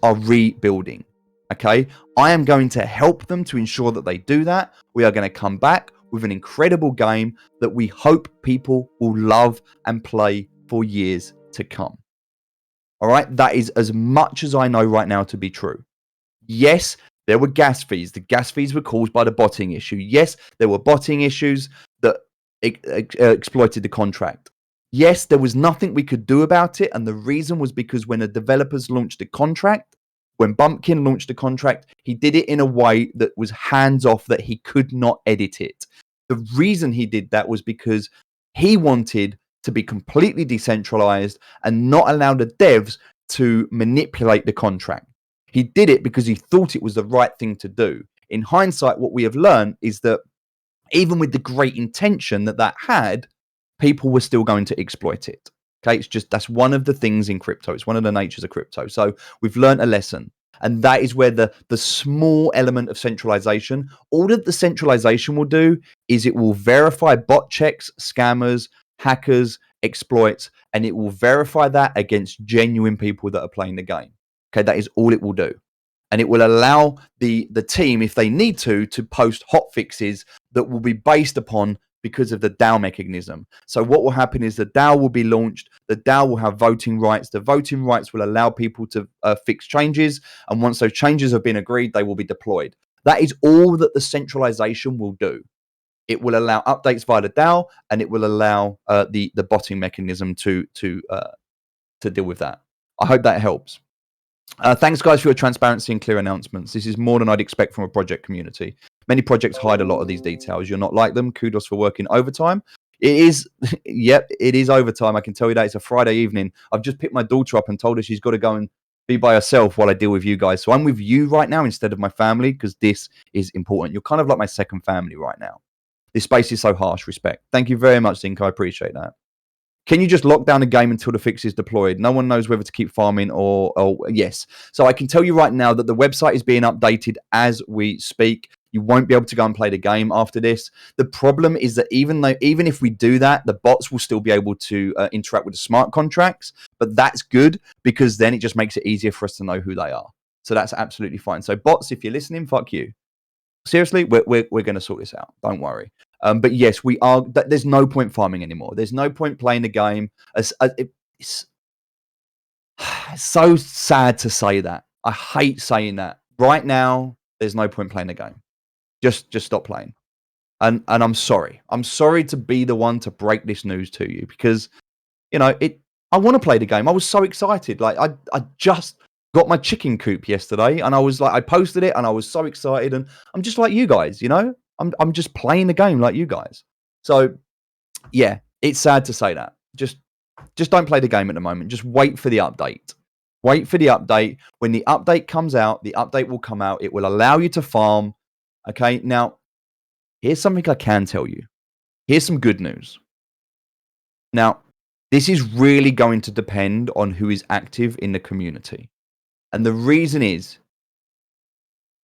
are rebuilding. Okay, I am going to help them to ensure that they do that. We are going to come back with an incredible game that we hope people will love and play for years to come. All right, that is as much as I know right now to be true. Yes, there were gas fees. The gas fees were caused by the botting issue. Yes, there were botting issues that exploited the contract. Yes, there was nothing we could do about it. And the reason was because when the developers launched the contract, when Bumpkin launched the contract, he did it in a way that was hands-off, that he could not edit it. The reason he did that was because he wanted to be completely decentralized and not allow the devs to manipulate the contract. He did it because he thought it was the right thing to do. In hindsight, what we have learned is that even with the great intention that had, people were still going to exploit it. Okay, it's just, that's one of the things in crypto. It's one of the natures of crypto. So we've learned a lesson. And that is where the small element of centralization, all that the centralization will do is it will verify bot checks, scammers, hackers, exploits, and it will verify that against genuine people that are playing the game. Okay, that is all it will do. And it will allow the team, if they need to post hot fixes that will be based upon because of the DAO mechanism. So what will happen is the DAO will be launched. The DAO will have voting rights. The voting rights will allow people to fix changes. And once those changes have been agreed, they will be deployed. That is all that the centralization will do. It will allow updates via the DAO, and it will allow the botting mechanism to deal with that. I hope that helps. Thanks, guys, for your transparency and clear announcements. This is more than I'd expect from a project community. Many projects hide a lot of these details. You're not like them. Kudos for working overtime. It is, yep, it is overtime. I can tell you that. It's a Friday evening. I've just picked my daughter up and told her she's got to go and be by herself while I deal with you guys. So I'm with you right now instead of my family, because this is important. You're kind of like my second family right now. This space is so harsh. Respect. Thank you very much, Zinc. I appreciate that. Can you just lock down the game until the fix is deployed? No one knows whether to keep farming or yes. So I can tell you right now that the website is being updated as we speak. You won't be able to go and play the game after this. The problem is that even if we do that, the bots will still be able to interact with the smart contracts. But that's good, because then it just makes it easier for us to know who they are. So that's absolutely fine. So bots, if you're listening, fuck you. Seriously, we're going to sort this out. Don't worry. But yes, we are. There's no point farming anymore. There's no point playing the game. It's so sad to say that. I hate saying that. Right now, there's no point playing the game. Just stop playing. And I'm sorry. I'm sorry to be the one to break this news to you, because you know I want to play the game. I was so excited. Like I just got my chicken coop yesterday, and I was like, I posted it, and I was so excited. And I'm just like you guys, you know. I'm just playing the game like you guys. So yeah, it's sad to say that. Just don't play the game at the moment. Just wait for the update. Wait for the update. When the update comes out, the update will come out. It will allow you to farm. Okay, now here's something I can tell you. Here's some good news. Now, this is really going to depend on who is active in the community. And the reason is,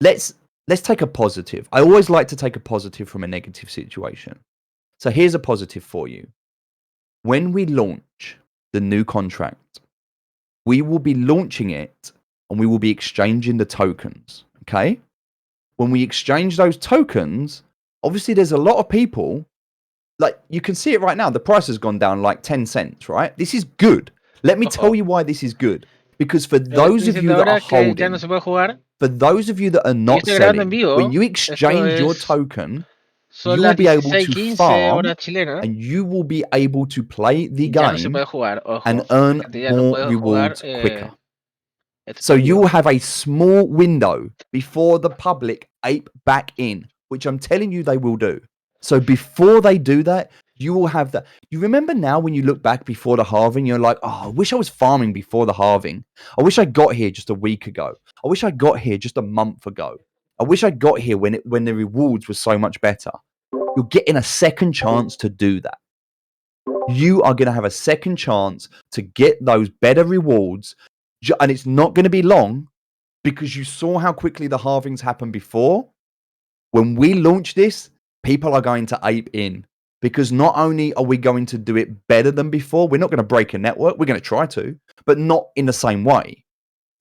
let's take a positive. I always like to take a positive from a negative situation. So here's a positive for you. When we launch the new contract, we will be launching it and we will be exchanging the tokens. Okay? When we exchange those tokens, obviously there's a lot of people, like you can see it right now. The price has gone down like 10 cents, right? This is good. Let me tell you why this is good. Because for those of you that are holding, for those of you that are not selling, when you exchange your token, you will be able to farm and you will be able to play the game and earn more rewards quicker. So you will have a small window before the public ape back in, which I'm telling you they will do. So before they do that, you will have that. You remember now when you look back before the halving, you're like, oh, I wish I was farming before the halving. I wish I got here just a week ago. I wish I got here just a month ago. I wish I got here when the rewards were so much better. You're getting a second chance to do that. You are going to have a second chance to get those better rewards. And it's not going to be long, because you saw how quickly the halvings happened before. When we launch this, people are going to ape in. Because not only are we going to do it better than before, we're not going to break a network. We're going to try to, but not in the same way.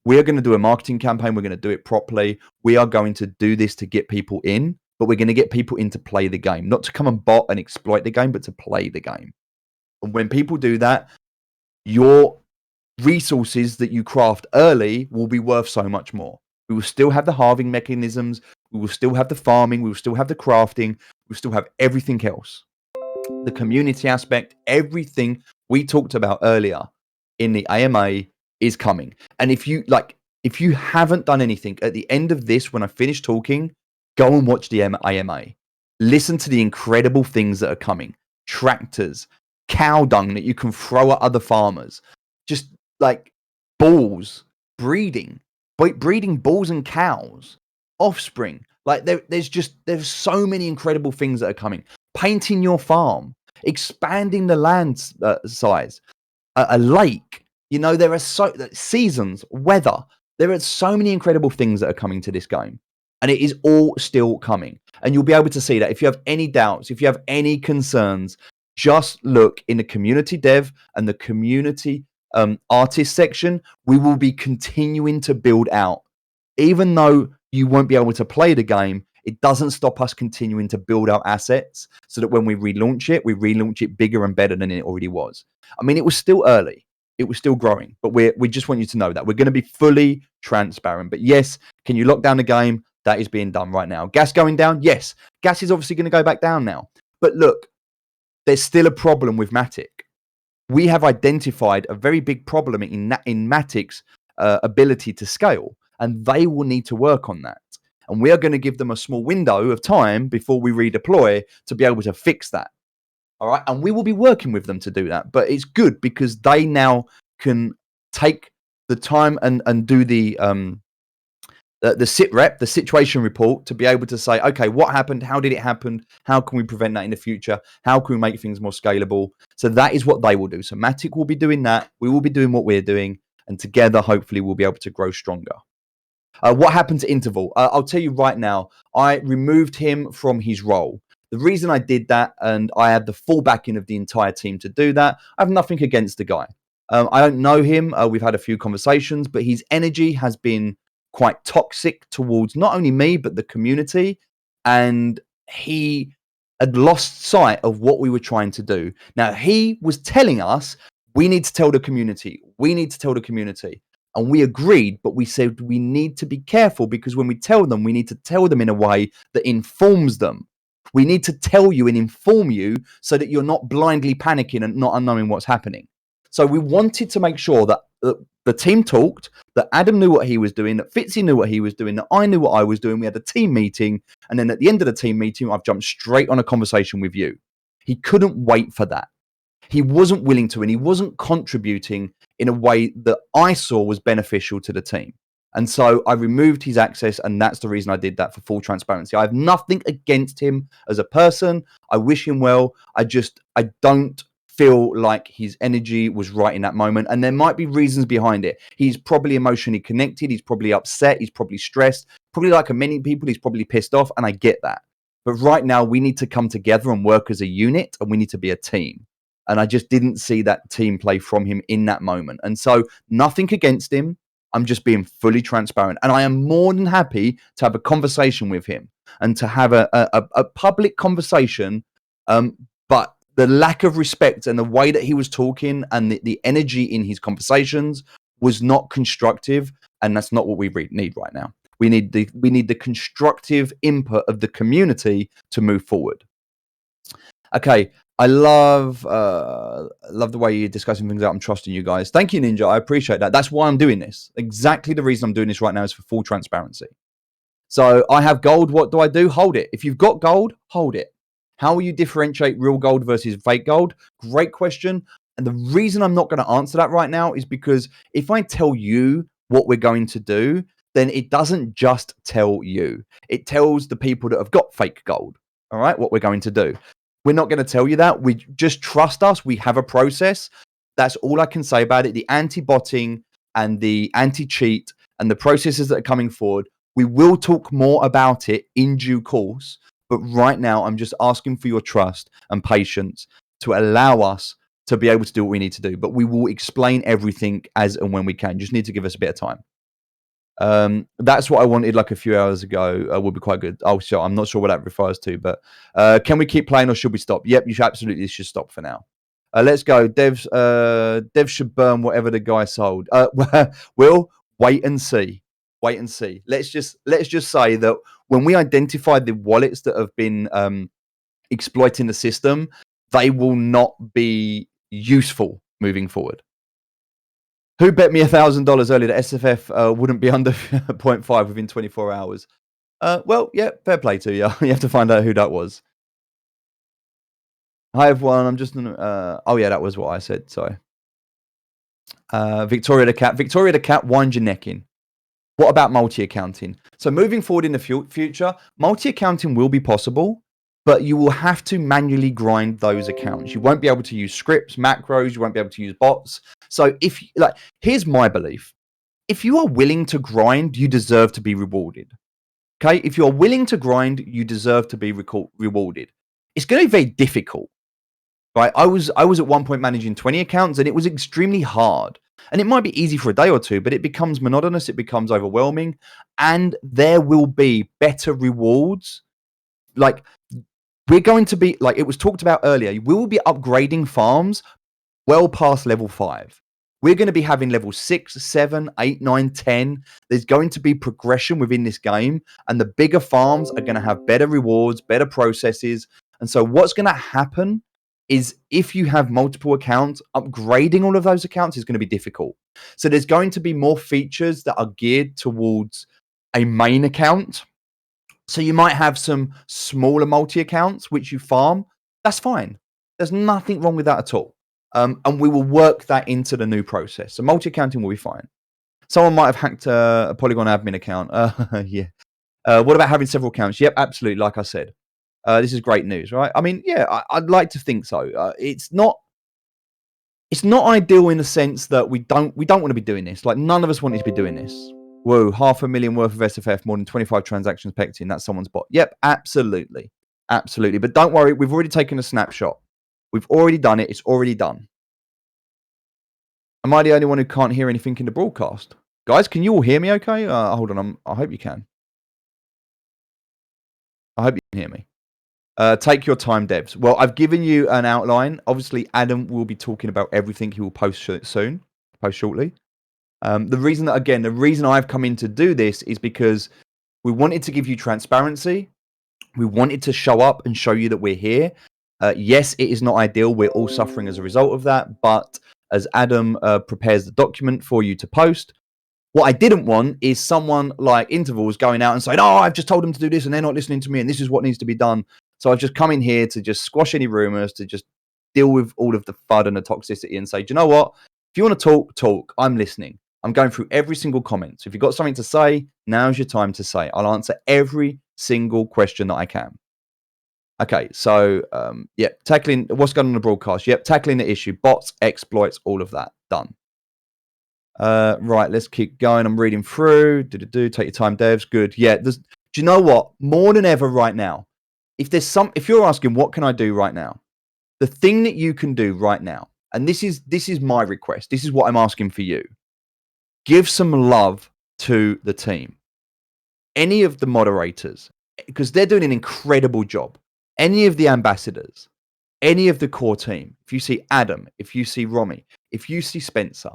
We are going to do a marketing campaign. We're going to do it properly. We are going to do this to get people in, but we're going to get people in to play the game, not to come and bot and exploit the game, but to play the game. And when people do that, your resources that you craft early will be worth so much more. We will still have the halving mechanisms. We will still have the farming. We will still have the crafting. We will still have everything else. The community aspect, everything we talked about earlier in the AMA is coming. And if you haven't done anything at the end of this, when I finish talking, go and watch the AMA. Listen to the incredible things that are coming. Tractors, cow dung that you can throw at other farmers, just like balls, breeding bulls and cows, offspring. Like there's so many incredible things that are coming. Painting your farm, expanding the land size, a lake. There are seasons, weather. There are so many incredible things that are coming to this game, and it is all still coming. And you'll be able to see that. If you have any doubts, if you have any concerns, just look in the community dev and the community artist section. We will be continuing to build out. Even though you won't be able to play the game, it doesn't stop us continuing to build our assets so that when we relaunch it bigger and better than it already was. I mean, it was still early. It was still growing, but we just want you to know that we're going to be fully transparent. But yes, can you lock down the game? That is being done right now. Gas going down? Yes. Gas is obviously going to go back down now. But look, there's still a problem with Matic. We have identified a very big problem in Matic's ability to scale, and they will need to work on that. And we are going to give them a small window of time before we redeploy to be able to fix that. All right. And we will be working with them to do that. But it's good because they now can take the time and do the sit rep, the situation report, to be able to say, okay, what happened? How did it happen? How can we prevent that in the future? How can we make things more scalable? So that is what they will do. So Matic will be doing that. We will be doing what we're doing. And together, hopefully, we'll be able to grow stronger. What happened to Interval? I'll tell you right now, I removed him from his role. The reason I did that, and I had the full backing of the entire team to do that, I have nothing against the guy. I don't know him. We've had a few conversations, but his energy has been quite toxic towards not only me, but the community. And he had lost sight of what we were trying to do. Now, he was telling us, we need to tell the community. We need to tell the community. And we agreed, but we said we need to be careful because when we tell them, we need to tell them in a way that informs them. We need to tell you and inform you so that you're not blindly panicking and not knowing what's happening. So we wanted to make sure that the team talked, that Adam knew what he was doing, that Fitzy knew what he was doing, that I knew what I was doing. We had a team meeting. And then at the end of the team meeting, I've jumped straight on a conversation with you. He couldn't wait for that. He wasn't willing to, and he wasn't contributing in a way that I saw was beneficial to the team. And so I removed his access, and that's the reason I did that, for full transparency. I have nothing against him as a person. I wish him well. I don't feel like his energy was right in that moment. And there might be reasons behind it. He's probably emotionally connected. He's probably upset. He's probably stressed. Probably like many people, he's probably pissed off, and I get that. But right now, we need to come together and work as a unit, and we need to be a team. And I just didn't see that team play from him in that moment. And so nothing against him. I'm just being fully transparent. And I am more than happy to have a conversation with him and to have a public conversation. But the lack of respect and the way that he was talking and the energy in his conversations was not constructive. And that's not what we need right now. We need the constructive input of the community to move forward. Okay. I love the way you're discussing things out. I'm trusting you guys. Thank you, Ninja. I appreciate that. That's why I'm doing this. Exactly the reason I'm doing this right now is for full transparency. So I have gold. What do? Hold it. If you've got gold, hold it. How will you differentiate real gold versus fake gold? Great question. And the reason I'm not going to answer that right now is because if I tell you what we're going to do, then it doesn't just tell you. It tells the people that have got fake gold, all right, what we're going to do. We're not going to tell you that. We just trust us. We have a process. That's all I can say about it. The anti-botting and the anti-cheat and the processes that are coming forward, we will talk more about it in due course. But right now, I'm just asking for your trust and patience to allow us to be able to do what we need to do. But we will explain everything as and when we can. Just need to give us a bit of time. That's what I wanted like a few hours ago. Would be quite good. Oh, sure. I'm not sure what that refers to, but can we keep playing or should we stop? Yep, you should absolutely should stop for now. Let's go. Devs should burn whatever the guy sold. Will wait and see. Wait and see. Let's just say that when we identify the wallets that have been exploiting the system, they will not be useful moving forward. Who bet me $1,000 earlier that SFF wouldn't be under 0.5 within 24 hours? Well, yeah, fair play to you. You have to find out who that was. Hi, everyone. I'm just... oh, yeah, that was what I said. Sorry. Victoria the Cat. Victoria the Cat, wind your neck in. What about multi-accounting? So moving forward in the future, multi-accounting will be possible, but you will have to manually grind those accounts. You won't be able to use scripts, macros. You won't be able to use bots. So if like, here's my belief. If you are willing to grind, you deserve to be rewarded. Okay? If you're willing to grind, you deserve to be rewarded. It's going to be very difficult. Right? I was at one point managing 20 accounts and it was extremely hard. And it might be easy for a day or two, but it becomes monotonous, it becomes overwhelming, and there will be better rewards. Like, we're going to be, like it was talked about earlier, we will be upgrading farms well past level 5. We're going to be having level 6, 7, 8, 9, 10. There's going to be progression within this game, and the bigger farms are going to have better rewards, better processes. And so what's going to happen is if you have multiple accounts, upgrading all of those accounts is going to be difficult. So there's going to be more features that are geared towards a main account. So you might have some smaller multi-accounts which you farm. That's fine. There's nothing wrong with that at all. And we will work that into the new process. So multi-accounting will be fine. Someone might have hacked a Polygon admin account. Yeah. What about having several accounts? Yep, absolutely. Like I said. This is great news, right? I mean, yeah, I'd like to think so. It's not ideal in the sense that we don't want to be doing this. Like, none of us wanted to be doing this. Whoa, 500,000 worth of SFF, more than 25 transactions pecked in. That's someone's bot. Yep, absolutely. Absolutely. But don't worry, we've already taken a snapshot. We've already done it. It's already done. Am I the only one who can't hear anything in the broadcast? Guys, can you all hear me okay? Hold on, I hope you can. I hope you can hear me. Take your time, devs. Well, I've given you an outline. Obviously, Adam will be talking about everything. He will post shortly. The reason I've come in to do this is because we wanted to give you transparency. We wanted to show up and show you that we're here. Yes, it is not ideal. We're all suffering as a result of that. But as Adam prepares the document for you to post, what I didn't want is someone like Intervals going out and saying, oh, I've just told them to do this and they're not listening to me and this is what needs to be done. So I've just come in here to just squash any rumors, to just deal with all of the FUD and the toxicity and say, do you know what? If you want to talk. I'm listening. I'm going through every single comment. So if you've got something to say, now's your time to say. I'll answer every single question that I can. Okay, so, tackling what's going on in the broadcast. Yep, tackling the issue. Bots, exploits, all of that. Done. Right, let's keep going. I'm reading through. Take your time, devs. Good. Yeah, do you know what? More than ever right now, if you're asking what can I do right now, the thing that you can do right now, and this is my request, this is what I'm asking for you. Give some love to the team. Any of the moderators, because they're doing an incredible job. Any of the ambassadors, any of the core team. If you see Adam, if you see Romy, if you see Spencer,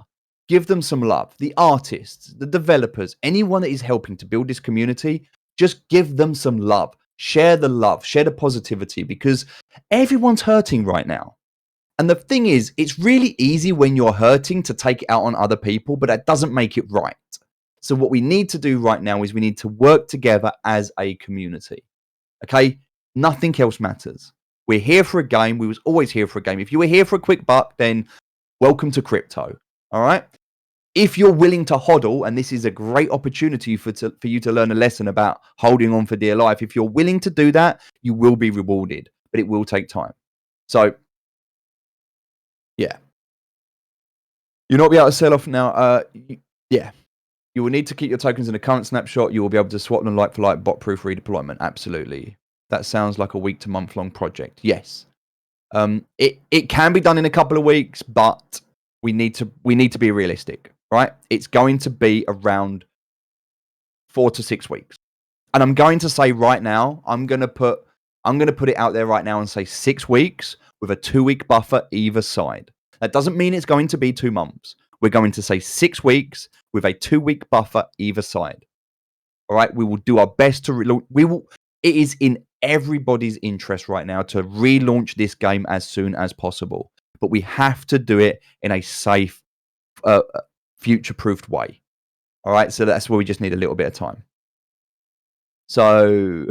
give them some love. The artists, the developers, anyone that is helping to build this community, just give them some love. Share the love, share the positivity, because everyone's hurting right now. And the thing is, it's really easy when you're hurting to take it out on other people, but that doesn't make it right. So what we need to do right now is we need to work together as a community. Okay? Nothing else matters. We're here for a game. We was always here for a game. If you were here for a quick buck, then welcome to crypto. All right? If you're willing to hodl, and this is a great opportunity for you to learn a lesson about holding on for dear life, if you're willing to do that, you will be rewarded, but it will take time. So, yeah. You'll not be able to sell off now. Yeah. You will need to keep your tokens in a current snapshot. You will be able to swap them like for like, bot-proof redeployment. Absolutely. That sounds like a week to month-long project. Yes. It can be done in a couple of weeks, but we need to be realistic. Right? It's going to be around 4 to 6 weeks. And I'm going to say right now, I'm going to put it out there right now and say 6 weeks with a 2-week buffer either side. That doesn't mean it's going to be 2 months. We're going to say 6 weeks with a 2-week buffer either side. All right, we will do our best to relaunch. It is in everybody's interest right now to relaunch this game as soon as possible, but we have to do it in a safe, future-proofed way. All right, so that's where we just need a little bit of time. So,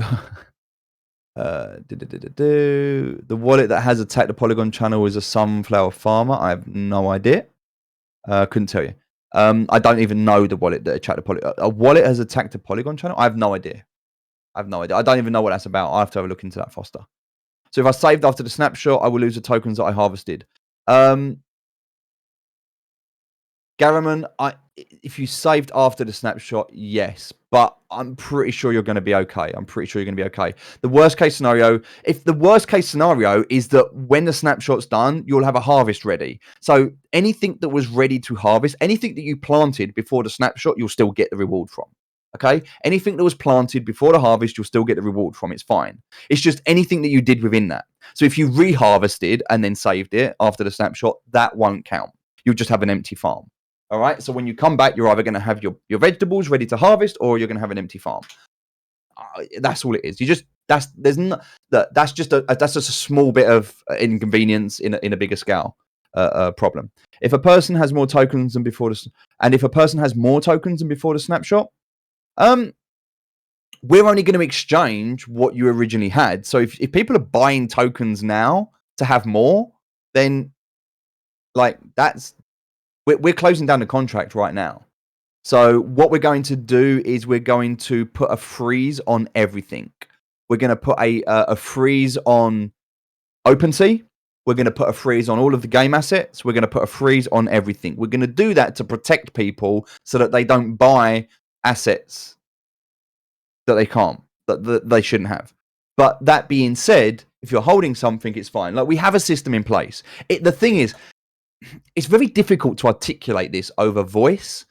the wallet that has attacked the Polygon channel is a sunflower farmer. I have no idea. Couldn't tell you. I don't even know the wallet that attacked the Polygon. A wallet has attacked the Polygon channel? I have no idea. I don't even know what that's about. I have to have a look into that, Foster. So if I saved after the snapshot, I will lose the tokens that I harvested. Garriman, if you saved after the snapshot, yes, but I'm pretty sure you're going to be okay. The worst case scenario, if the worst case scenario is that when the snapshot's done, you'll have a harvest ready. So anything that was ready to harvest, anything that you planted before the snapshot, you'll still get the reward from. Okay? Anything that was planted before the harvest, you'll still get the reward from. It's fine. It's just anything that you did within that. So if you reharvested and then saved it after the snapshot, that won't count. You'll just have an empty farm. All right. So when you come back, you're either going to have your vegetables ready to harvest, or you're going to have an empty farm. That's all it is. That's just a small bit of inconvenience in a bigger scale problem. If a person has more tokens than before the snapshot, we're only going to exchange what you originally had. So if people are buying tokens now to have more, then like we're closing down the contract right now. So what we're going to do is we're going to put a freeze on everything. We're going to put a freeze on OpenSea. We're going to put a freeze on all of the game assets. We're going to put a freeze on everything. We're going to do that to protect people so that they don't buy assets that they can't, that they shouldn't have. But that being said, if you're holding something, it's fine. Like, we have a system in place. The thing is, it's very difficult to articulate this over voice.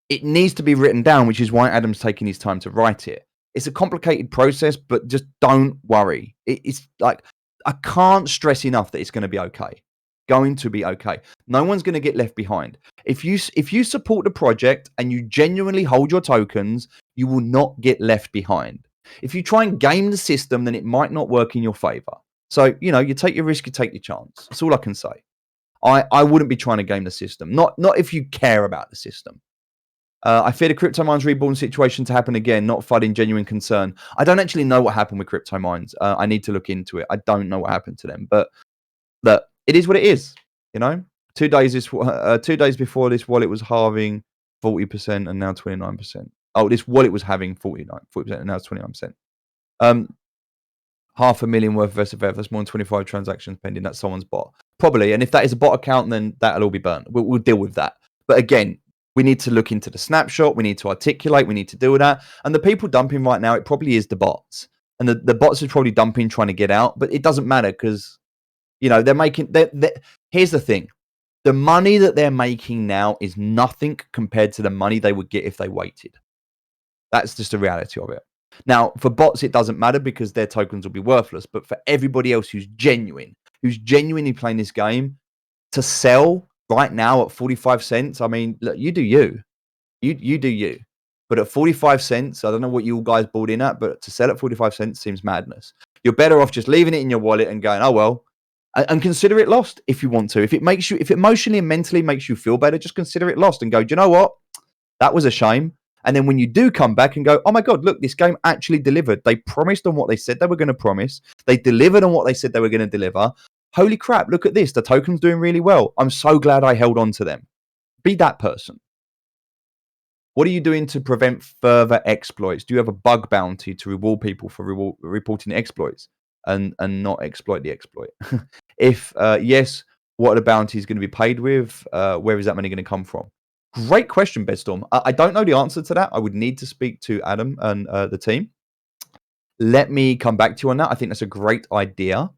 It needs to be written down, which is why Adam's taking his time to write it. It's a complicated process, but just don't worry. It's like, I can't stress enough that it's going to be okay. Going to be okay. No one's going to get left behind. If you support the project and you genuinely hold your tokens, you will not get left behind. If you try and game the system, then it might not work in your favor. So, you take your risk, you take your chance. That's all I can say. I wouldn't be trying to game the system. Not if you care about the system. I fear the crypto mines reborn situation to happen again, not flooding genuine concern. I don't actually know what happened with crypto mines. I need to look into it. I don't know what happened to them, but look, it is what it is. 2 days before, this wallet was halving 40% and now 29%. Oh, this wallet was having 40% and now it's 29%. 500,000 worth of SFF. That's more than 25 transactions pending. That's someone's bot. Probably. And if that is a bot account, then that'll all be burnt. We'll deal with that. But again, we need to look into the snapshot. We need to articulate. We need to deal with that. And the people dumping right now, it probably is the bots. And the bots are probably dumping, trying to get out. But it doesn't matter because, they're making... Here's the thing. The money that they're making now is nothing compared to the money they would get if they waited. That's just the reality of it. Now, for bots, it doesn't matter because their tokens will be worthless. But for everybody else who's genuinely playing this game, to sell right now at 45 cents, I mean, look, you do you. You do you. But at 45 cents, I don't know what you guys bought in at, but to sell at 45 cents seems madness. You're better off just leaving it in your wallet and going, oh, well, and consider it lost if you want to. If it emotionally and mentally makes you feel better, just consider it lost and go, do you know what? That was a shame. And then when you do come back and go, oh my God, look, this game actually delivered. They promised on what they said they were going to promise. They delivered on what they said they were going to deliver. Holy crap, look at this. The token's doing really well. I'm so glad I held on to them. Be that person. What are you doing to prevent further exploits? Do you have a bug bounty to reward people for reporting exploits and not exploit the exploit? If yes, what are the bounties going to be paid with? Where is that money going to come from? Great question, Bedstorm. I don't know the answer to that. I would need to speak to Adam and the team. Let me come back to you on that. I think that's a great idea.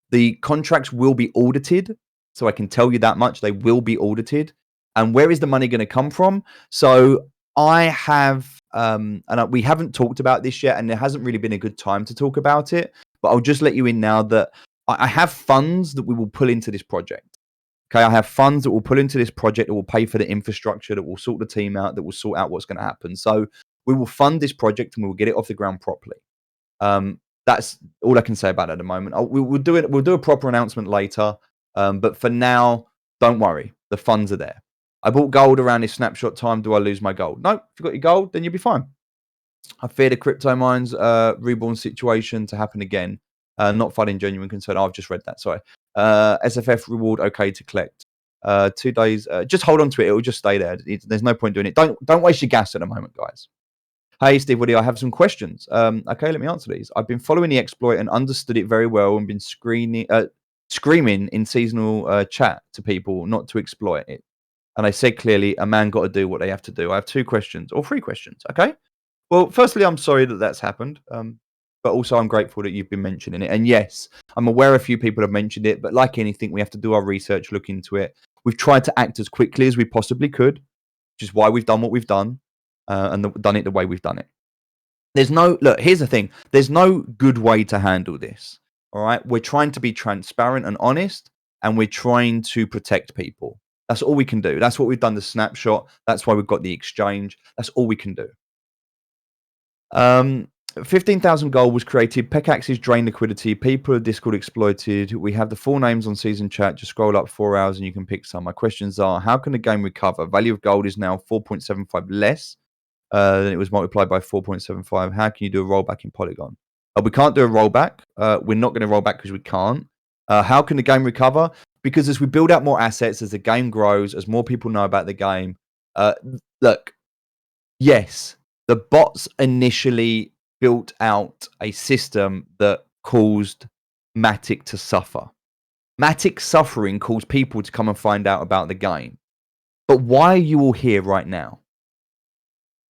The contracts will be audited, so I can tell you that much. They will be audited. And where is the money going to come from? So I have we haven't talked about this yet, and there hasn't really been a good time to talk about it, but I'll just let you in now that I have funds that we will pull into this project. Okay, I have funds that will pull into this project that will pay for the infrastructure, that will sort the team out, that will sort out what's going to happen. So we will fund this project and we will get it off the ground properly. That's all I can say about it at the moment. We'll do it. We'll do a proper announcement later. But for now, don't worry. The funds are there. I bought gold around this snapshot time. Do I lose my gold? No. If you've got your gold, then you'll be fine. I fear the crypto mines reborn situation to happen again. Not finding genuine concern. Oh, I've just read that. Sorry. SFF reward okay to collect. 2 days. Just hold on to it. It will just stay there. There's no point doing it. Don't waste your gas at the moment, guys. Hey, Steve Woody, I have some questions. Okay, let me answer these. I've been following the exploit and understood it very well and been screaming in seasonal chat to people not to exploit it. And I said clearly, a man got to do what they have to do. I have 2 questions or 3 questions. Okay. Well, firstly, I'm sorry that that's happened. But also I'm grateful that you've been mentioning it. And yes, I'm aware a few people have mentioned it, but like anything, we have to do our research, look into it. We've tried to act as quickly as we possibly could, which is why we've done what we've done. And done it the way we've done it. Look, here's the thing. There's no good way to handle this. All right. We're trying to be transparent and honest, and we're trying to protect people. That's all we can do. That's what we've done the snapshot. That's why we've got the exchange. That's all we can do. 15,000 gold was created. Pickaxes drain liquidity. People are Discord exploited. We have the full names on season chat. Just scroll up 4 hours and you can pick some. My questions are, how can the game recover? Value of gold is now 4.75 less. Then it was multiplied by 4.75. How can you do a rollback in Polygon? We can't do a rollback. We're not going to roll back because we can't. How can the game recover? Because as we build out more assets, as the game grows, as more people know about the game, look, yes, the bots initially built out a system that caused Matic to suffer. Matic suffering caused people to come and find out about the game. But why are you all here right now?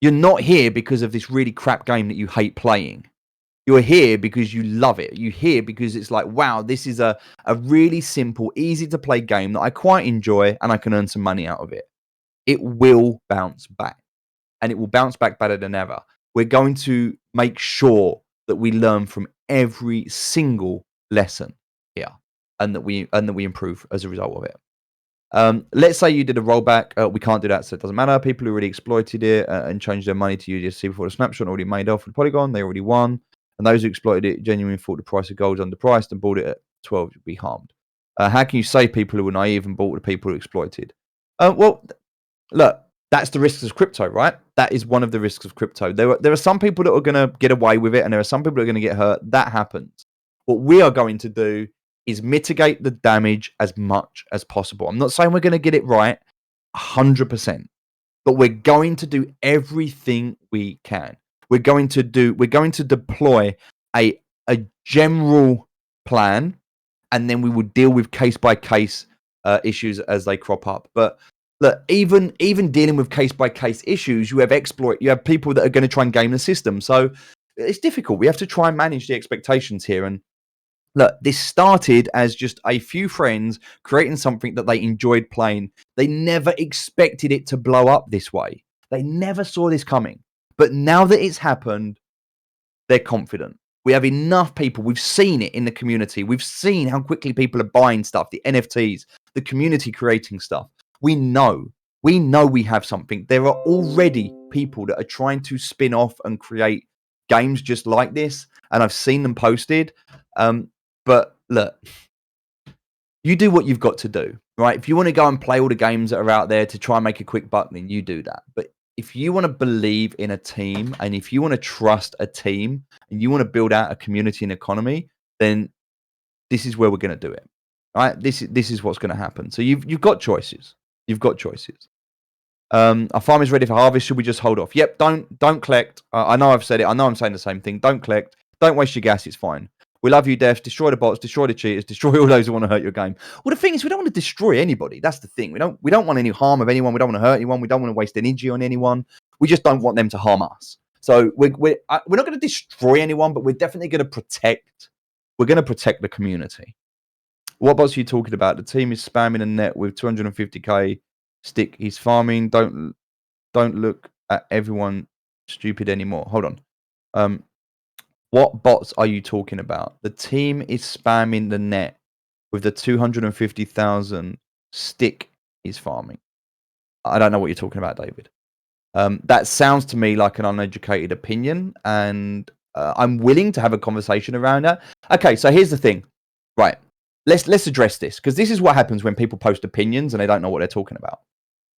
You're not here because of this really crap game that you hate playing. You're here because you love it. You're here because it's like, wow, this is a really simple, easy to play game that I quite enjoy and I can earn some money out of it. It will bounce back, and it will bounce back better than ever. We're going to make sure that we learn from every single lesson here, and that we improve as a result of it. Let's say you did a rollback. We can't do that, so it doesn't matter. People who already exploited it and changed their money to USDC before the snapshot already made off with Polygon. They already won. And those who exploited it genuinely thought the price of gold was underpriced and bought it at 12 would be harmed. How can you save people who were naive and bought the people who exploited? Well, look, that's the risks of crypto, right? That is one of the risks of crypto. There are some people that are going to get away with it, and there are some people that are going to get hurt. That happens. What we are going to do is mitigate the damage as much as possible. I'm not saying we're going to get it right 100%, but we're going to do everything we can. We're going to deploy a general plan, and then we will deal with case by case issues as they crop up. But look, even dealing with case by case issues, you have people that are going to try and game the system. So it's difficult. We have to try and manage the expectations here. And look, this started as just a few friends creating something that they enjoyed playing. They never expected it to blow up this way. They never saw this coming. But now that it's happened, they're confident. We have enough people. We've seen it in the community. We've seen how quickly people are buying stuff, the NFTs, the community creating stuff. We know we have something. There are already people that are trying to spin off and create games just like this, and I've seen them posted. But look, you do what you've got to do, right? If you want to go and play all the games that are out there to try and make a quick buck, then you do that. But if you want to believe in a team, and if you want to trust a team, and you want to build out a community and economy, then this is where we're going to do it, right? This is what's going to happen. So you've got choices. You've got choices. Our farm is ready for harvest. Should we just hold off? Yep. Don't collect. I know I've said it. I know I'm saying the same thing. Don't collect. Don't waste your gas. It's fine. We love you, Def. Destroy the bots. Destroy the cheaters. Destroy all those who want to hurt your game. Well, the thing is, we don't want to destroy anybody. That's the thing. We don't want any harm of anyone. We don't want to hurt anyone. We don't want to waste energy on anyone. We just don't want them to harm us. So we're not going to destroy anyone, but we're definitely going to protect. We're going to protect the community. What bots are you talking about? The team is spamming a net with 250k stick. He's farming. Don't look at everyone stupid anymore. Hold on. What bots are you talking about? The team is spamming the net with the 250,000 stick is farming. I don't know what you're talking about, David. That sounds to me like an uneducated opinion, and I'm willing to have a conversation around that. Okay, so here's the thing. Right. Let's address this, because this is what happens when people post opinions and they don't know what they're talking about.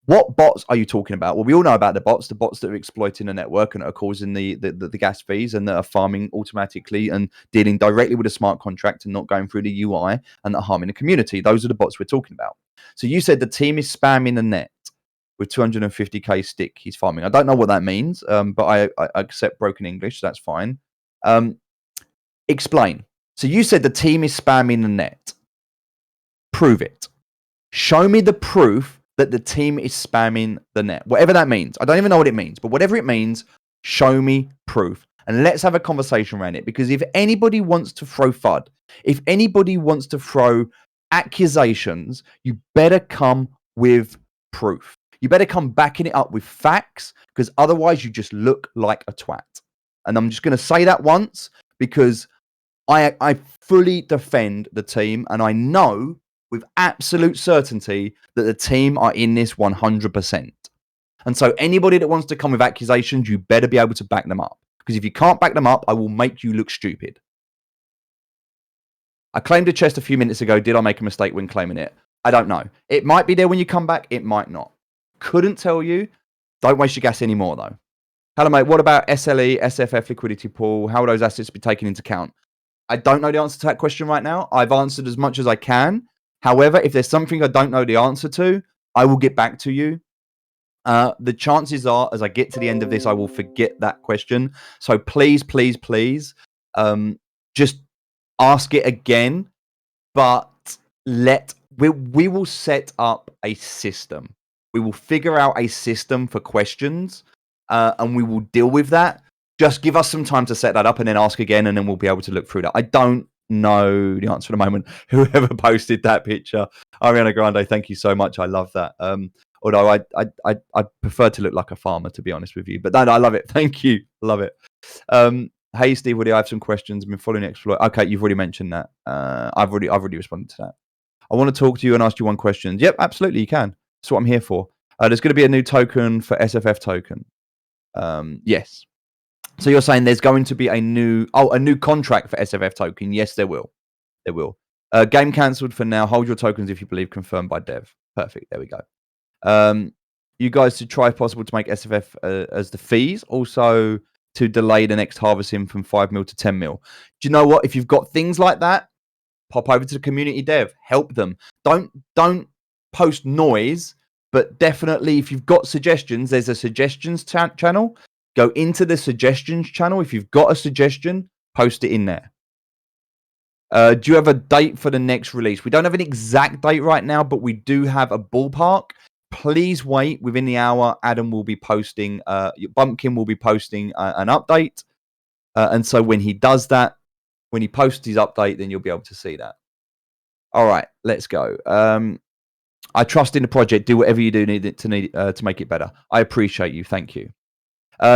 What bots are you talking about? Well, we all know about the bots that are exploiting the network and are causing the gas fees and that are farming automatically and dealing directly with a smart contract and not going through the UI and that are harming the community. Those are the bots we're talking about. So you said the team is spamming the net with 250k stick he's farming. I don't know what that means, but I accept broken English, so that's fine. Explain. So you said the team is spamming the net. Prove it. Show me the proof that the team is spamming the net. Whatever that means. I don't even know what it means, but whatever it means, show me proof. And let's have a conversation around it, because if anybody wants to throw FUD, if anybody wants to throw accusations, you better come with proof. You better come backing it up with facts, because otherwise you just look like a twat. And I'm just going to say that once, because I fully defend the team, and I know with absolute certainty that the team are in this 100%. And so anybody that wants to come with accusations, you better be able to back them up. Because if you can't back them up, I will make you look stupid. I claimed a chest a few minutes ago. Did I make a mistake when claiming it? I don't know. It might be there when you come back. It might not. Couldn't tell you. Don't waste your gas anymore, though. Hello, mate. What about SLE, SFF liquidity pool? How will those assets be taken into account? I don't know the answer to that question right now. I've answered as much as I can. However, if there's something I don't know the answer to, I will get back to you. The chances are, as I get to the end of this, I will forget that question. So please, please, please, just ask it again. But we will set up a system. We will figure out a system for questions, and we will deal with that. Just give us some time to set that up and then ask again, and then we'll be able to look through that. I don't know the answer at the moment. Whoever posted that picture, Ariana Grande, thank you so much. I love that. Although I prefer to look like a farmer, to be honest with you. But no, I love it. Thank you. Love it. Hey, Steve, would I have some questions? I've been following Exploit. Okay, you've already mentioned that. I've already responded to that. I want to talk to you and ask you one question. Yep, absolutely, you can. That's what I'm here for. There's going to be a new token for SFF token. Yes. So you're saying there's going to be a new contract for SFF token? Yes, there will. There will. Game cancelled for now. Hold your tokens if you believe. Confirmed by dev. Perfect. There we go. You guys should try if possible to make SFF as the fees. Also to delay the next harvesting from 5 mil to 10 mil. Do you know what? If you've got things like that, pop over to the community dev. Help them. Don't post noise, but definitely if you've got suggestions, there's a suggestions channel. Go into the suggestions channel. If you've got a suggestion, post it in there. Do you have a date for the next release? We don't have an exact date right now, but we do have a ballpark. Please wait. Within the hour, Adam will be posting, Bumpkin will be posting an update. And so when he does that, when he posts his update, then you'll be able to see that. All right, let's go. I trust in the project. Do whatever you do to make it better. I appreciate you. Thank you.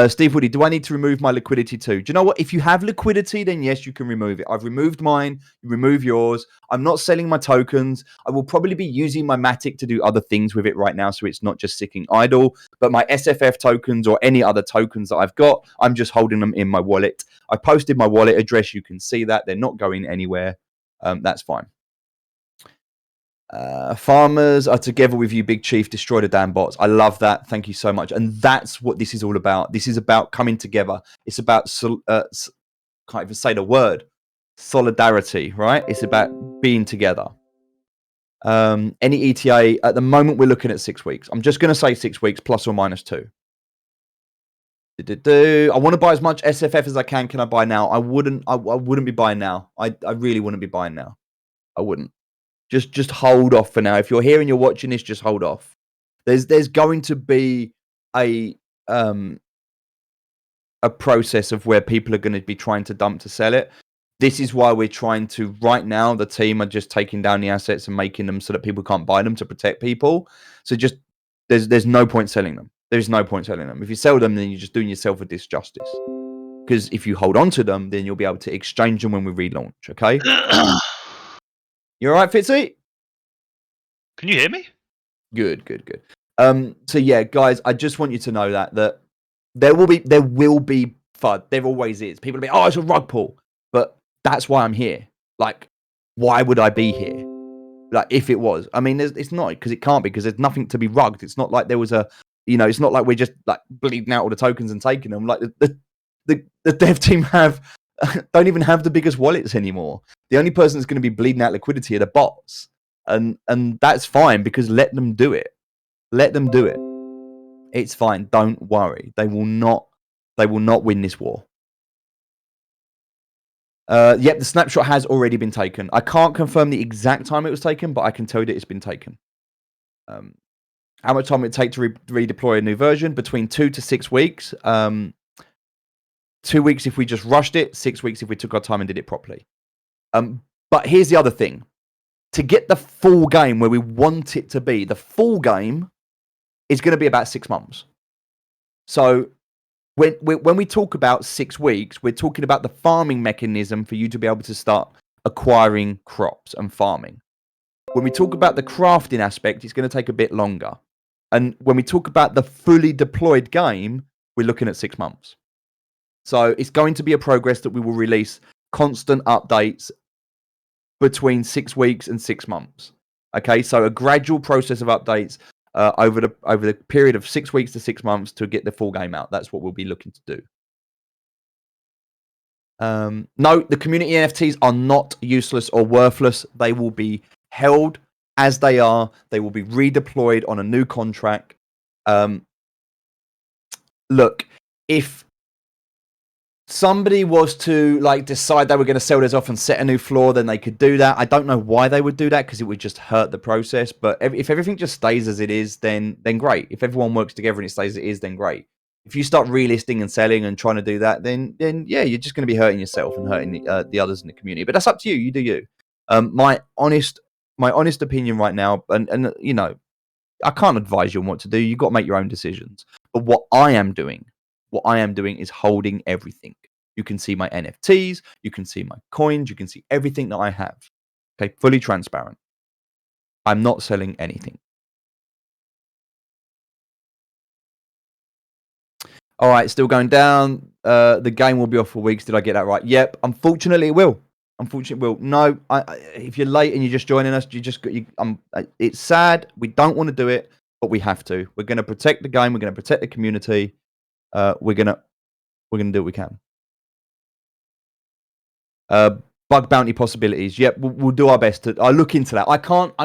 Steve Woody, do I need to remove my liquidity too? Do you know what? If you have liquidity, then yes, you can remove it. I've removed mine. You remove yours. I'm not selling my tokens. I will probably be using my Matic to do other things with it right now, so it's not just sitting idle. But my SFF tokens or any other tokens that I've got, I'm just holding them in my wallet. I posted my wallet address. You can see that. They're not going anywhere. That's fine. Farmers are together with you, Big Chief. Destroy the damn bots. I love that. Thank you so much. And that's what this is all about. This is about coming together. It's about can't even say the word, solidarity, right? It's about being together. Any ETA at the moment we're looking at 6 weeks. I'm just going to say 6 weeks plus or minus 2. I want to buy as much SFF as I can. Can I buy now? I wouldn't be buying now. I really wouldn't be buying now. I wouldn't. Just hold off for now. If you're here and you're watching this, just hold off. There's going to be a process of where people are going to be trying to dump to sell it. This is why we're trying to, right now, the team are just taking down the assets and making them so that people can't buy them to protect people. So just there's no point selling them. There's no point selling them. If you sell them, then you're just doing yourself a disjustice. Because if you hold on to them, then you'll be able to exchange them when we relaunch, okay? You all right, Fitzy? Can you hear me? Good. So yeah, guys, I just want you to know that there will be FUD. There always is. People will be, oh, it's a rug pull. But that's why I'm here. Like, why would I be here? Like, if it was. I mean, it's not, because it can't be, because there's nothing to be rugged. It's not like there was a, it's not like we're just like bleeding out all the tokens and taking them. Like the dev team don't even have the biggest wallets anymore. The only person that's going to be bleeding out liquidity are the bots. And that's fine, because let them do it. Let them do it. It's fine. Don't worry. They will not win this war. Yep, the snapshot has already been taken. I can't confirm the exact time it was taken, but I can tell you that it's been taken. How much time it take to redeploy a new version? Between 2 to 6 weeks. 2 weeks if we just rushed it. 6 weeks if we took our time and did it properly. But here's the other thing. To get the full game where we want it to be, the full game is going to be about 6 months. So when we talk about 6 weeks, we're talking about the farming mechanism for you to be able to start acquiring crops and farming. When we talk about the crafting aspect, it's going to take a bit longer. And when we talk about the fully deployed game, we're looking at 6 months. So it's going to be a progress that we will release constant updates between 6 weeks and 6 months. Okay, so a gradual process of updates over the period of 6 weeks to 6 months to get the full game out. That's what we'll be looking to do. No, the community NFTs are not useless or worthless. They will be held as they are. They will be redeployed on a new contract. Look, if somebody was to decide they were going to sell theirs off and set a new floor, then they could do that. I don't know why they would do that, because it would just hurt the process. But if everything just stays as it is, then great. If everyone works together and it stays as it is, then great. If you start relisting and selling and trying to do that, then yeah, you're just going to be hurting yourself and hurting the others in the community. But that's up to you. You do you. My honest opinion right now, and I can't advise you on what to do. You've got to make your own decisions. But what I am doing is holding everything. You can see my NFTs, you can see my coins, you can see everything that I have. Okay, fully transparent. I'm not selling anything. All right, still going down. The game will be off for weeks. Did I get that right? Yep. Unfortunately, it will. No, if you're late and you're just joining us, it's sad. We don't want to do it, but we have to. We're going to protect the game. We're going to protect the community. We're gonna do what we can. Bug bounty possibilities. Yep, we'll do our best to. I'll look into that. I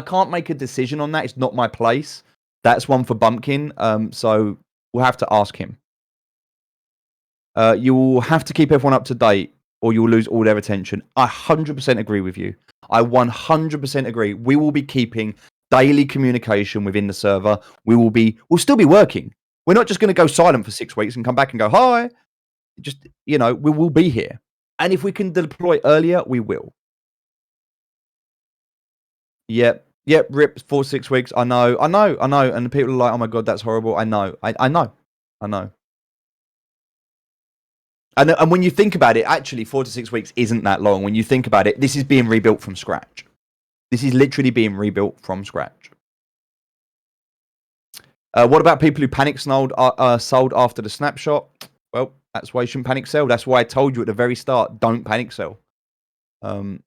can't make a decision on that. It's not my place. That's one for Bumpkin. So we'll have to ask him. You will have to keep everyone up to date, or you will lose all their attention. I 100% agree with you. I 100% agree. We will be keeping daily communication within the server. We'll still be working. We're not just going to go silent for 6 weeks and come back and go, hi. Just, we will be here. And if we can deploy earlier, we will. Yep, rip 4 6 weeks. I know. And people are like, oh my God, that's horrible. I know. And when you think about it, actually 4 to 6 weeks isn't that long. When you think about it, this is being rebuilt from scratch. This is literally being rebuilt from scratch. What about people who panic sold after the snapshot? Well, that's why you shouldn't panic sell. That's why I told you at the very start, don't panic sell. I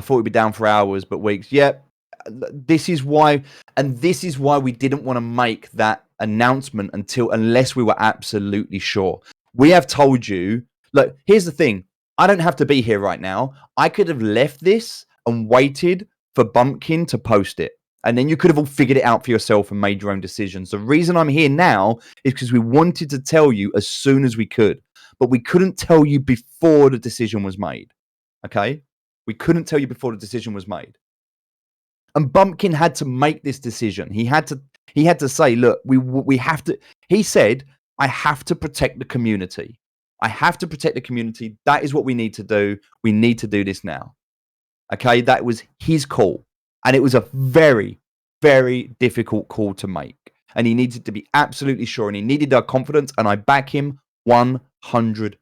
thought it'd be down for hours, but weeks. Yep. This is why we didn't want to make that announcement unless we were absolutely sure. We have told you, look, here's the thing. I don't have to be here right now. I could have left this and waited for Bumpkin to post it. And then you could have all figured it out for yourself and made your own decisions. The reason I'm here now is because we wanted to tell you as soon as we could. But we couldn't tell you before the decision was made. Okay? We couldn't tell you before the decision was made. And Bumpkin had to make this decision. He had to say, look, we have to. He said, I have to protect the community. I have to protect the community. That is what we need to do. We need to do this now. Okay? That was his call. And it was a very, very difficult call to make. and he needed to be absolutely sure, and he needed our confidence, and I back him 100%.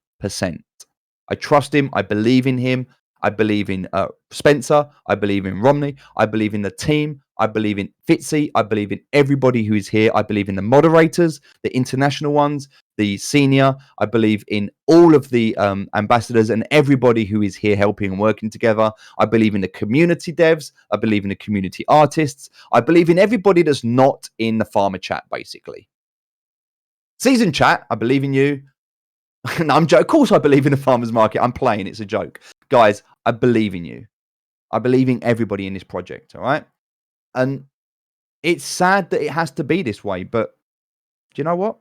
I trust him. I believe in him. I believe in Spencer. I believe in Romney. I believe in the team. I believe in Fitzy. I believe in everybody who is here. I believe in the moderators, the international ones, the senior. I believe in all of the ambassadors and everybody who is here helping and working together. I believe in the community devs. I believe in the community artists. I believe in everybody that's not in the farmer chat, basically. Season chat, I believe in you. No, of course I believe in the farmer's market. I'm playing. It's a joke. Guys, I believe in you. I believe in everybody in this project, all right? And it's sad that it has to be this way, but do you know what?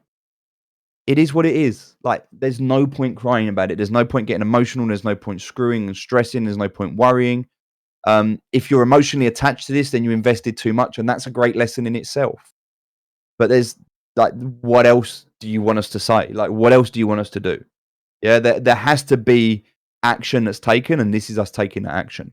It is what it is. Like, there's no point crying about it. There's no point getting emotional. There's no point screwing and stressing. There's no point worrying. If you're emotionally attached to this, then you invested too much, and that's a great lesson in itself. But there's, like, what else do you want us to say? Like, what else do you want us to do? Yeah, there has to be action that's taken, and this is us taking that action.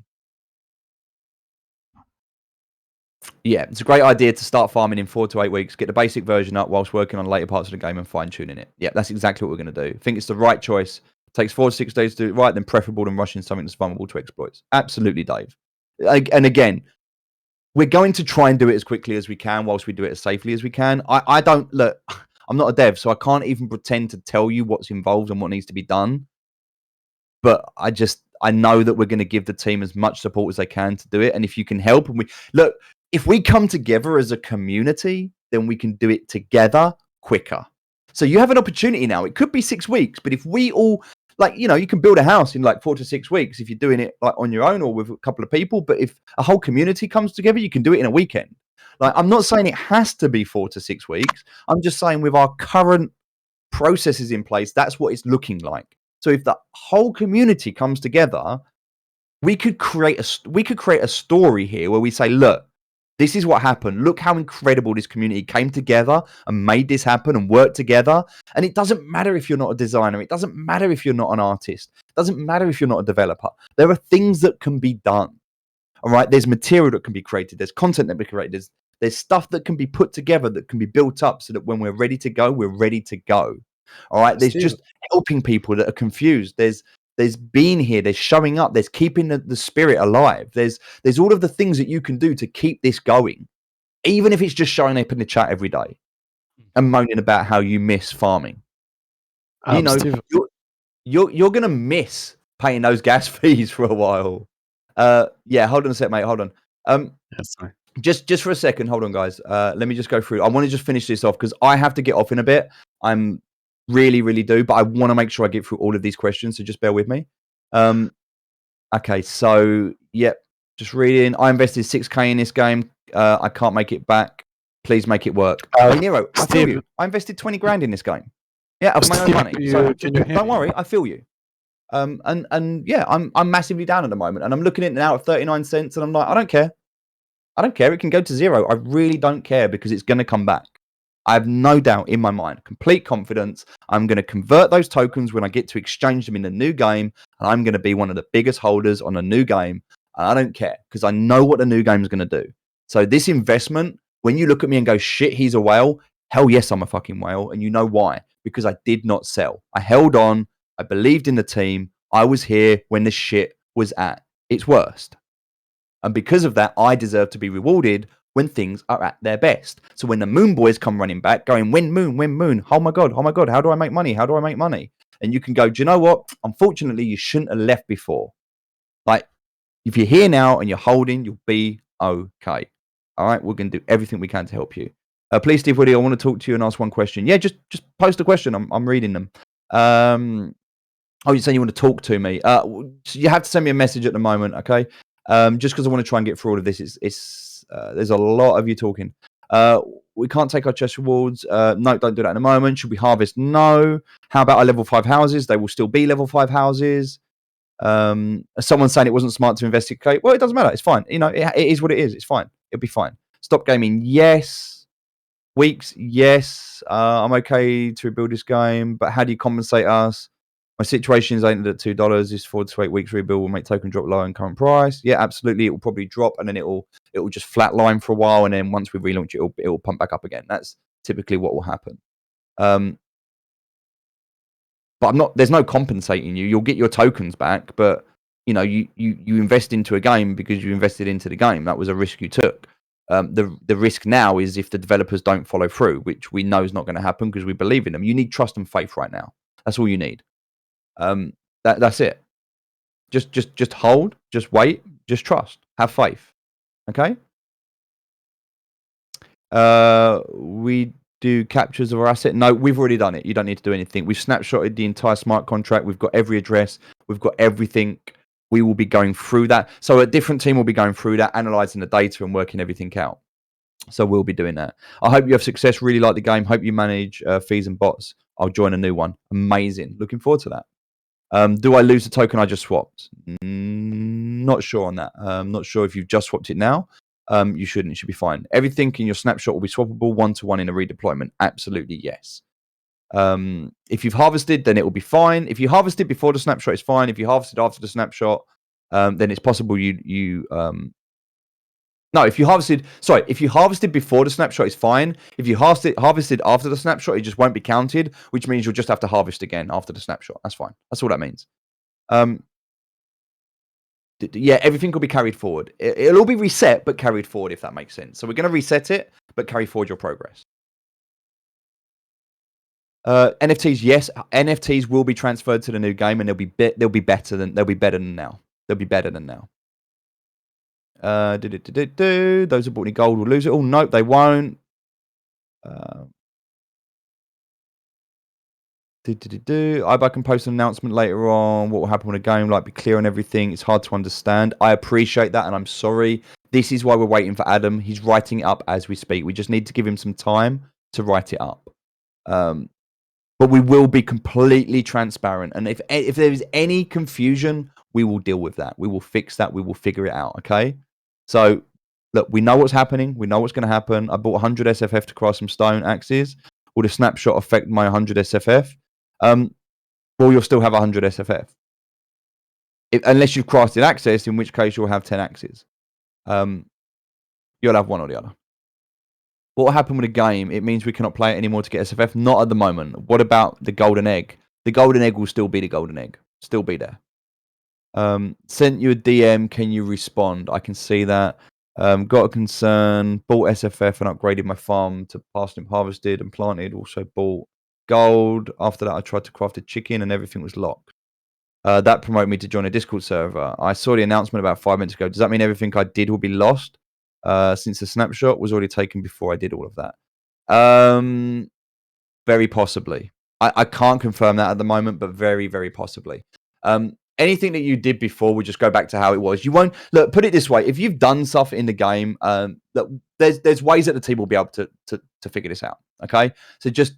Yeah, it's a great idea to start farming in 4 to 8 weeks, get the basic version up whilst working on later parts of the game and fine-tuning it. Yeah, that's exactly what we're going to do. I think it's the right choice. It takes 4 to 6 days to do it right, then preferable than rushing something that's vulnerable to exploits. Absolutely, Dave. And again, we're going to try and do it as quickly as we can whilst we do it as safely as we can. I don't, look, I'm not a dev, so I can't even pretend to tell you what's involved and what needs to be done. But I know that we're going to give the team as much support as they can to do it. And if you can help, and if we come together as a community, then we can do it together quicker. So you have an opportunity now. It could be 6 weeks, but if we all, like, you can build a house in like 4 to 6 weeks if you're doing it like on your own or with a couple of people. But if a whole community comes together, you can do it in a weekend. Like, I'm not saying it has to be 4 to 6 weeks. I'm just saying with our current processes in place, that's what it's looking like. So if the whole community comes together, we could create a story here where we say, look, this is what happened. Look how incredible this community came together and made this happen and worked together. And it doesn't matter if you're not a designer. It doesn't matter if you're not an artist. It doesn't matter if you're not a developer. There are things that can be done. All right. There's material that can be created. There's content that can be created. There's stuff that can be put together that can be built up so that when we're ready to go, we're ready to go. All right. There's just helping people that are confused. There's being here. There's showing up. There's keeping the spirit alive. There's all of the things that you can do to keep this going, even if it's just showing up in the chat every day and moaning about how you miss farming. Steve, you're gonna miss paying those gas fees for a while. Yeah. Hold on a sec, mate. Hold on. yes, sorry. Just for a second. Hold on, guys. Let me just go through. I want to just finish this off because I have to get off in a bit. I'm really do, but I want to make sure I get through all of these questions, so just bear with me. Okay, so yep, just reading. I invested 6k in this game. I can't make it back. Please make it work. Hey, Nero, I feel you. I invested 20 grand in this game. Yeah, of my own money. So don't worry, I feel you. And yeah, I'm massively down at the moment, and I'm looking at it now at 39 cents, and I'm like, I don't care. It can go to 0. I really don't care because it's going to come back. I have no doubt in my mind, complete confidence. I'm going to convert those tokens when I get to exchange them in the new game, and I'm going to be one of the biggest holders on a new game. And I don't care because I know what the new game is going to do. So this investment, when you look at me and go, shit, he's a whale. Hell yes, I'm a fucking whale. And you know why? Because I did not sell. I held on. I believed in the team. I was here when the shit was at its worst. And because of that, I deserve to be rewarded when things are at their best. So when the Moon Boys come running back, going, when Moon, oh my God, how do I make money? And you can go, do you know what? Unfortunately, you shouldn't have left before. Like, if you're here now and you're holding, you'll be okay. All right, we're going to do everything we can to help you. Please, Steve Woody, I want to talk to you and ask one question. Yeah, just post a question. I'm reading them. Oh, you're saying you want to talk to me. You have to send me a message at the moment, okay? Just because I want to try and get through all of this. There's a lot of you talking. We can't take our chest rewards. No, don't do that in a moment. Should we harvest? No. How about our level 5 houses? They will still be level 5 houses. Someone's saying it wasn't smart to investigate. Well, it doesn't matter. It's fine. It is what it is. It's fine. It'll be fine. Stop gaming. Yes. Weeks. Yes. I'm okay to rebuild this game, but how do you compensate us? My situation is aimed at $2. This 4 to 8 weeks rebuild will make token drop lower in current price. Yeah, absolutely. It will probably drop, and then it will just flatline for a while, and then once we relaunch it, it will pump back up again. That's typically what will happen. But there's no compensating you. You'll get your tokens back, but you know, you invest into a game because you invested into the game. That was a risk you took. The risk now is if the developers don't follow through, which we know is not going to happen because we believe in them. You need trust and faith right now. That's all you need. That's it. Just hold, just wait, just trust, have faith. Okay. We do captures of our asset. No, we've already done it. You don't need to do anything. We've snapshotted the entire smart contract. We've got every address. We've got everything. We will be going through that. So a different team will be going through that, analyzing the data and working everything out. So we'll be doing that. I hope you have success. Really like the game. Hope you manage fees and bots. I'll join a new one. Amazing. Looking forward to that. Do I lose the token I just swapped? Not sure on that. Not sure if you've just swapped it now. You shouldn't. It should be fine. Everything in your snapshot will be swappable one-to-one in a redeployment. Absolutely, yes. If you've harvested, then it will be fine. If you harvested before the snapshot, it's fine. If you harvested after the snapshot, then it's possible no, if you harvested before the snapshot, it's fine. If you harvested after the snapshot, it just won't be counted, which means you'll just have to harvest again after the snapshot. That's fine. That's all that means. Yeah, everything will be carried forward. It'll all be reset, but carried forward, if that makes sense. So we're going to reset it, but carry forward your progress. NFTs, yes. NFTs will be transferred to the new game, and they'll be better than now. They'll be better than now. Those who bought any gold will lose it all. Nope, they won't. I can post an announcement later on. What will happen when a game like be clear on everything? It's hard to understand. I appreciate that, and I'm sorry. This is why we're waiting for Adam. He's writing it up as we speak. We just need to give him some time to write it up. But we will be completely transparent, and if there is any confusion, we will deal with that. We will fix that. We will figure it out. Okay. So look, we know what's happening. We know what's going to happen. I bought 100 SFF to craft some stone axes. Will the snapshot affect my 100 SFF? Well, you'll still have 100 SFF. Unless you've crafted access, in which case you'll have 10 axes. You'll have one or the other. What will happen with a game? It means we cannot play it anymore to get SFF? Not at the moment. What about the golden egg? The golden egg will still be the golden egg. Still be there. Sent you a DM. Can you respond? I can see that. Got a concern. Bought SFF and upgraded my farm to parsnip harvested and planted. Also bought gold. After that, I tried to craft a chicken and everything was locked. That promoted me to join a Discord server. I saw the announcement about 5 minutes ago. Does that mean everything I did will be lost? Since the snapshot was already taken before I did all of that. Very possibly. I can't confirm that at the moment, but very, very possibly. Anything that you did before would just go back to how it was. You won't look. Put it this way: if you've done stuff in the game, there's ways that the team will be able to figure this out. Okay, so just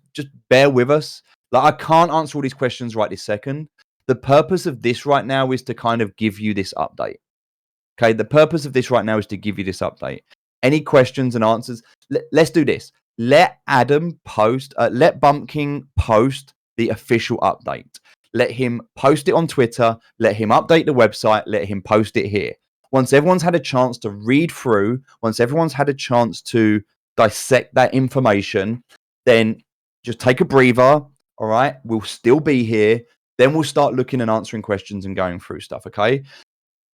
bear with us. Like, I can't answer all these questions right this second. The purpose of this right now is to kind of give you this update. Okay, the purpose of this right now is to give you this update. Any questions and answers? Let's do this. Let Adam post. Let Bumpkin post the official update. Let him post it on Twitter. Let him update the website. Let him post it here. Once everyone's had a chance to read through, once everyone's had a chance to dissect that information, then just take a breather. All right, we'll still be here. Then we'll start looking and answering questions and going through stuff. Okay.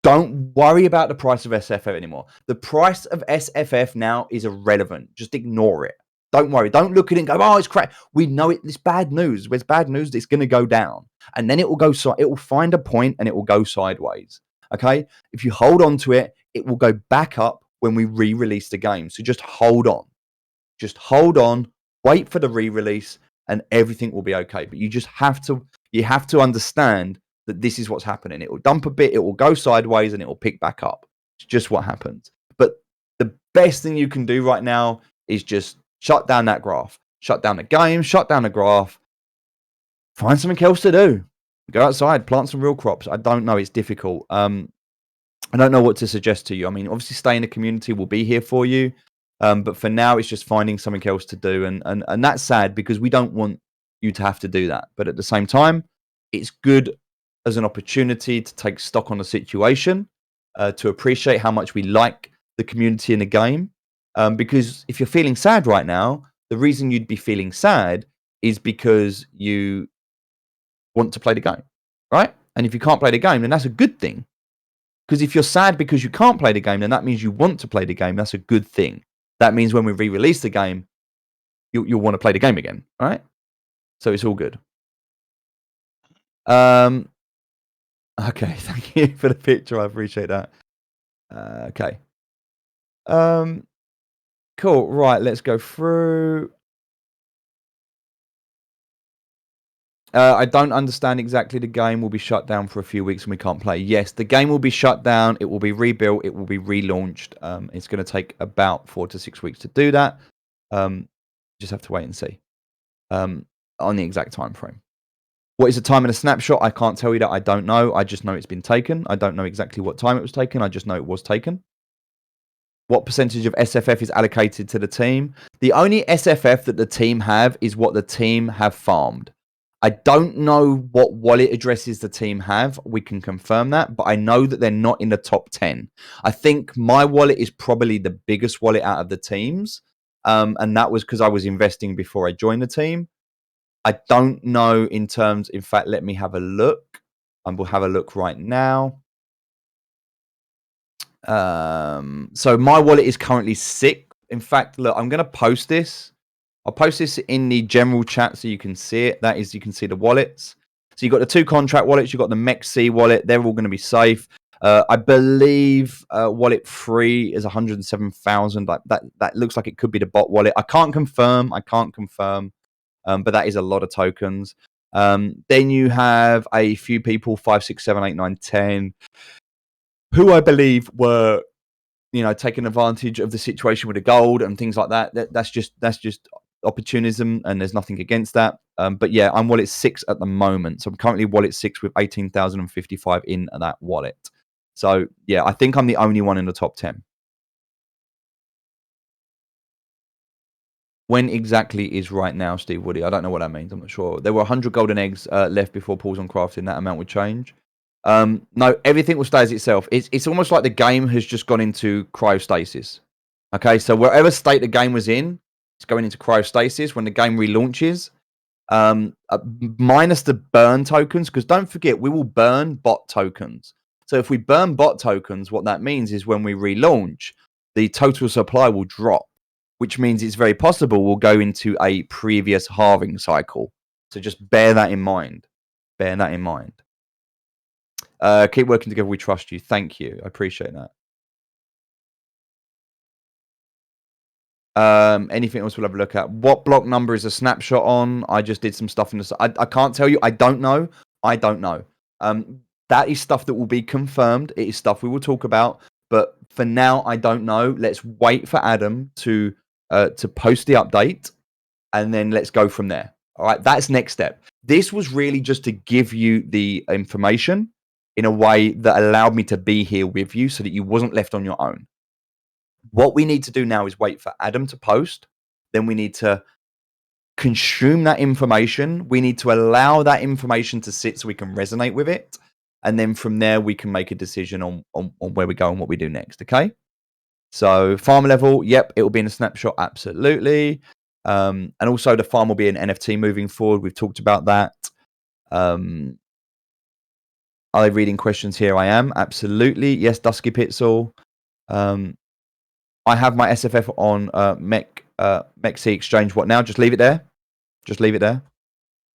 Don't worry about the price of SFF anymore. The price of SFF now is irrelevant. Just ignore it. Don't worry. Don't look at it and go, oh, it's crap. We know it. It's bad news. There's bad news. It's going to go down. And then it will go. It will find a point and it will go sideways. Okay. If you hold on to it, it will go back up when we re-release the game. So just hold on. Just hold on. Wait for the re-release and everything will be okay. But you have to understand that this is what's happening. It will dump a bit, it will go sideways, and it will pick back up. It's just what happens. But the best thing you can do right now is just shut down that graph. Shut down the game, shut down the graph. Find something else to do. Go outside, plant some real crops. I don't know, it's difficult. I don't know what to suggest to you. I mean, obviously stay in the community will be here for you. But for now, it's just finding something else to do. And that's sad because we don't want you to have to do that. But at the same time, it's good as an opportunity to take stock on the situation, to appreciate how much we like the community in the game. Because if you're feeling sad right now, The reason you'd be feeling sad is because you want to play the game, right? And if you can't play the game, then that's a good thing. Because if you're sad because you can't play the game, then that means you want to play the game. That's a good thing. That means when we re-release the game, you'll want to play the game again, right? So it's all good. Okay, thank you for the picture. I appreciate that. Okay. Cool. Right, let's go through. I don't understand exactly. The game will be shut down for a few weeks and we can't play. Yes, the game will be shut down. It will be rebuilt. It will be relaunched. It's going to take about 4 to 6 weeks to do that. Just have to wait and see on the exact time frame. What is the time in a snapshot? I can't tell you that. I don't know. I just know it's been taken. I don't know exactly what time it was taken. I just know it was taken. What percentage of SFF is allocated to the team? The only SFF that the team have is what the team have farmed. I don't know what wallet addresses the team have. We can confirm that, but I know that they're not in the top 10. I think my wallet is probably the biggest wallet out of the teams. And that was because I was investing before I joined the team. I don't know in terms, in fact, let me have a look. And we'll have a look right now. So my wallet is currently 6. In fact, look, I'm going to post this. I'll post this in the general chat so you can see it. That is, you can see the wallets. So you've got the 2 contract wallets. You've got the MEXC wallet. They're all going to be safe. I believe wallet 3 is 107,000. That looks like it could be the bot wallet. I can't confirm. But that is a lot of tokens. Then you have a few people, 5, 6, 7, 8, 9, 10, who I believe were, taking advantage of the situation with the gold and things like that. That's just opportunism, and there's nothing against that. But yeah, I'm wallet 6 at the moment. So I'm currently wallet 6 with 18,055 in that wallet. So yeah, I think I'm the only one in the top 10. When exactly is right now, Steve Woody? I don't know what that means. I'm not sure. There were 100 golden eggs left before pause on crafting. That amount would change. No, everything will stay as itself. It's almost like the game has just gone into cryostasis. Okay, so wherever state the game was in, it's going into cryostasis when the game relaunches. Minus the burn tokens, because don't forget, we will burn bot tokens. So if we burn bot tokens, what that means is when we relaunch, the total supply will drop, which means it's very possible we'll go into a previous halving cycle. So just bear that in mind. Bear that in mind. Keep working together. We trust you. Thank you. I appreciate that. Anything else we'll have a look at? What block number is a snapshot on? I just did some stuff in the... I can't tell you. I don't know. That is stuff that will be confirmed. It is stuff we will talk about. But for now, I don't know. Let's wait for Adam to post the update, and then let's go from there. All right, that's next step. This was really just to give you the information in a way that allowed me to be here with you so that you wasn't left on your own. What we need to do now is wait for Adam to post. Then we need to consume that information. We need to allow that information to sit so we can resonate with it. And then from there, we can make a decision on where we go and what we do next. Okay. So farm level, yep, it will be in a snapshot. Absolutely. And also the farm will be an NFT moving forward. We've talked about that. Are they reading questions here? I am. Absolutely. Yes, Dusky Pitzel. I have my SFF on MEXC exchange. What now? Just leave it there. Just leave it there.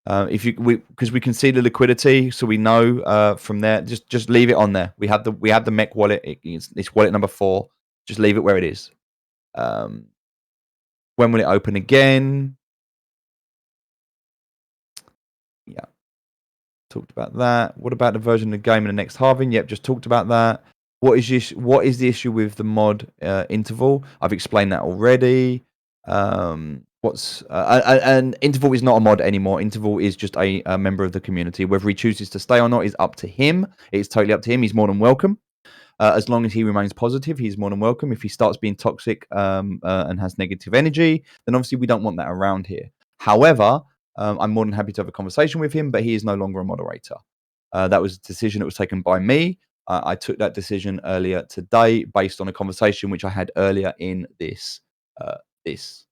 Because we can see the liquidity, so we know from there. Just leave it on there. We have the MEC wallet. It's wallet number 4. Just leave it where it is. When will it open again? Yeah. Talked about that. What about the version of the game in the next halving? Yep, just talked about that. What is the issue with the mod interval? I've explained that already. An interval is not a mod anymore. Interval is just a member of the community. Whether he chooses to stay or not is up to him. It's totally up to him. He's more than welcome. As long as he remains positive, he's more than welcome. If he starts being toxic and has negative energy, then obviously we don't want that around here. However, I'm more than happy to have a conversation with him, but he is no longer a moderator. That was a decision that was taken by me. I took that decision earlier today based on a conversation which I had earlier in this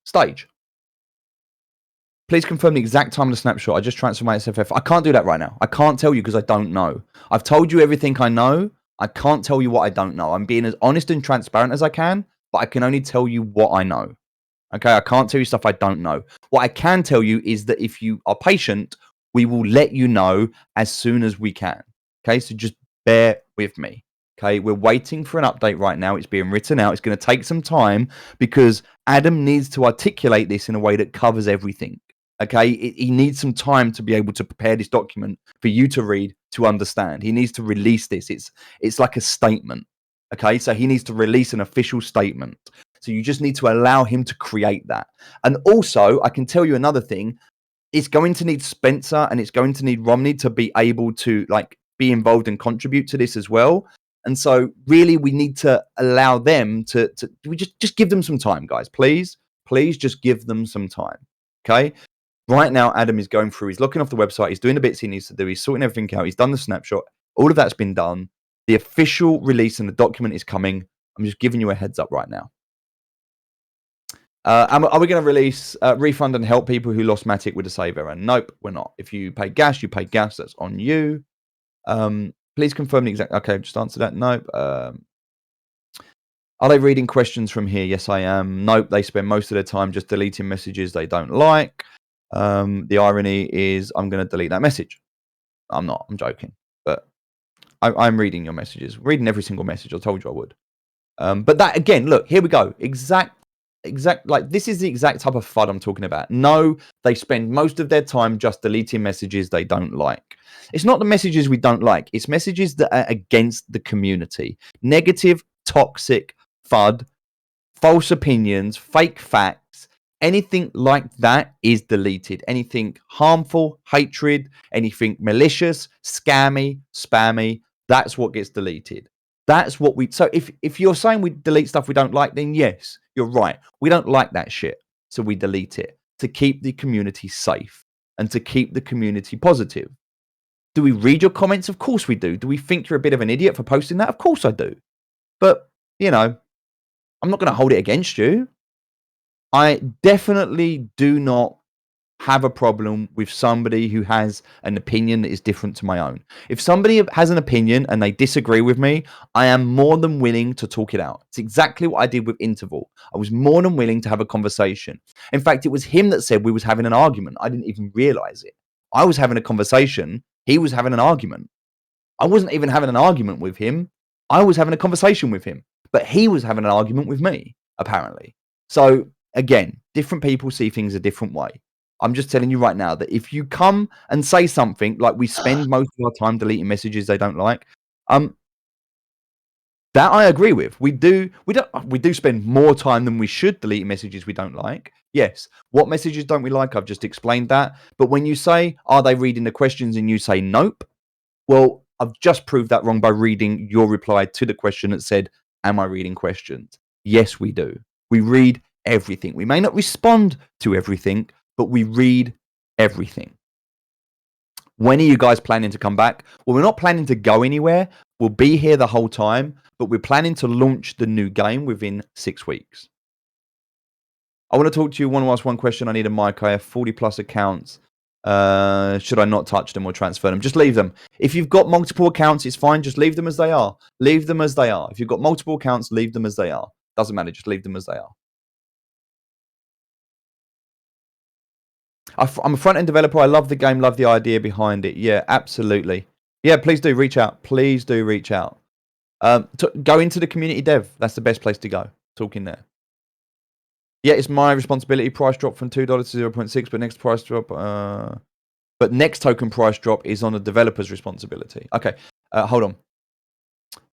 stage. Please confirm the exact time of the snapshot. I just transferred my SFF. I can't do that right now. I can't tell you because I don't know. I've told you everything I know. I can't tell you what I don't know. I'm being as honest and transparent as I can, but I can only tell you what I know. Okay, I can't tell you stuff I don't know. What I can tell you is that if you are patient, we will let you know as soon as we can. Okay, so just bear with me. Okay, we're waiting for an update right now. It's being written out. It's going to take some time because Adam needs to articulate this in a way that covers everything. Okay, he needs some time to be able to prepare this document for you to read, to understand. He needs to release this. It's like a statement. Okay, so he needs to release an official statement. So you just need to allow him to create that. And also, I can tell you another thing. It's going to need Spencer and it's going to need Romney to be able to like be involved and contribute to this as well. And so really we need to allow them to we just give them some time, guys. Please just give them some time. Okay. Right now, Adam is going through, he's looking off the website, he's doing the bits he needs to do, he's sorting everything out, he's done the snapshot, all of that's been done. The official release and the document is coming. I'm just giving you a heads up right now. Are we going to release refund and help people who lost Matic with a save error? Nope, we're not. If you pay gas, you pay gas. That's on you. Please confirm the exact. Okay, just answer that. Nope. Are they reading questions from here? Yes, I am. Nope. They spend most of their time just deleting messages they don't like. The irony is, I'm going to delete that message. I'm not. I'm joking. But I'm reading your messages. Reading every single message. I told you I would. But that again, look, here we go. Exact, like this is the exact type of FUD I'm talking about. No, they spend most of their time just deleting messages they don't like. It's not the messages we don't like. It's messages that are against the community. Negative, toxic, FUD, false opinions, fake facts, anything like that is deleted. Anything harmful, hatred, anything malicious, scammy, spammy, that's what gets deleted. That's what we... So if you're saying we delete stuff we don't like, then yes, you're right. We don't like that shit. So we delete it to keep the community safe and to keep the community positive. Do we read your comments? Of course we do. Do we think you're a bit of an idiot for posting that? Of course I do. But, you know, I'm not going to hold it against you. I definitely do not have a problem with somebody who has an opinion that is different to my own. If somebody has an opinion and they disagree with me, I am more than willing to talk it out. It's exactly what I did with Interval. I was more than willing to have a conversation. In fact, it was him that said we was having an argument. I didn't even realize it. I was having a conversation. He was having an argument. I wasn't even having an argument with him. I was having a conversation with him, but he was having an argument with me, apparently. So again, different people see things a different way. I'm just telling you right now that if you come and say something like we spend most of our time deleting messages they don't like, that I agree with. We do spend more time than we should deleting messages we don't like. Yes. What messages don't we like? I've just explained that. But when you say, are they reading the questions and you say nope? Well, I've just proved that wrong by reading your reply to the question that said, am I reading questions? Yes, we do. We read everything. We may not respond to everything, but we read everything. When are you guys planning to come back? Well, we're not planning to go anywhere. We'll be here the whole time, but we're planning to launch the new game within 6 weeks. I want to talk to you. Want to ask one question. I need a mic. I have 40 plus accounts. Should I not touch them or transfer them? Just leave them. If you've got multiple accounts, it's fine. Just leave them as they are. Leave them as they are. If you've got multiple accounts, leave them as they are. Doesn't matter. Just leave them as they are. I'm a front-end developer. I love the game, love the idea behind it. Yeah, absolutely. Yeah, please do reach out. Please do reach out. Go into the community dev. That's the best place to go. Talking there. Yeah, it's my responsibility. Price drop from $2 to 0.6, but next price drop... but next token price drop is on the developer's responsibility. Okay, hold on.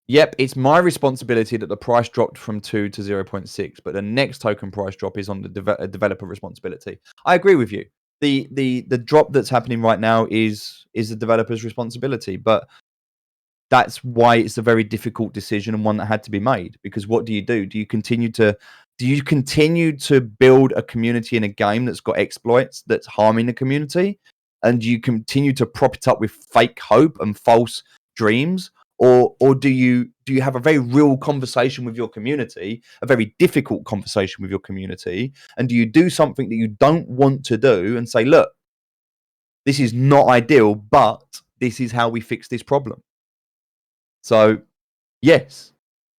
Yep, it's my responsibility that the price dropped from 2 to 0.6, but the next token price drop is on the developer responsibility. I agree with you. The drop that's happening right now is the developer's responsibility, but that's why it's a very difficult decision and one that had to be made. Because what do? Do you continue to build a community in a game that's got exploits that's harming the community, and do you continue to prop it up with fake hope and false dreams, Or do you have a very real conversation with your community, a very difficult conversation with your community, and do you do something that you don't want to do and say, look, this is not ideal, but this is how we fix this problem? So, yes,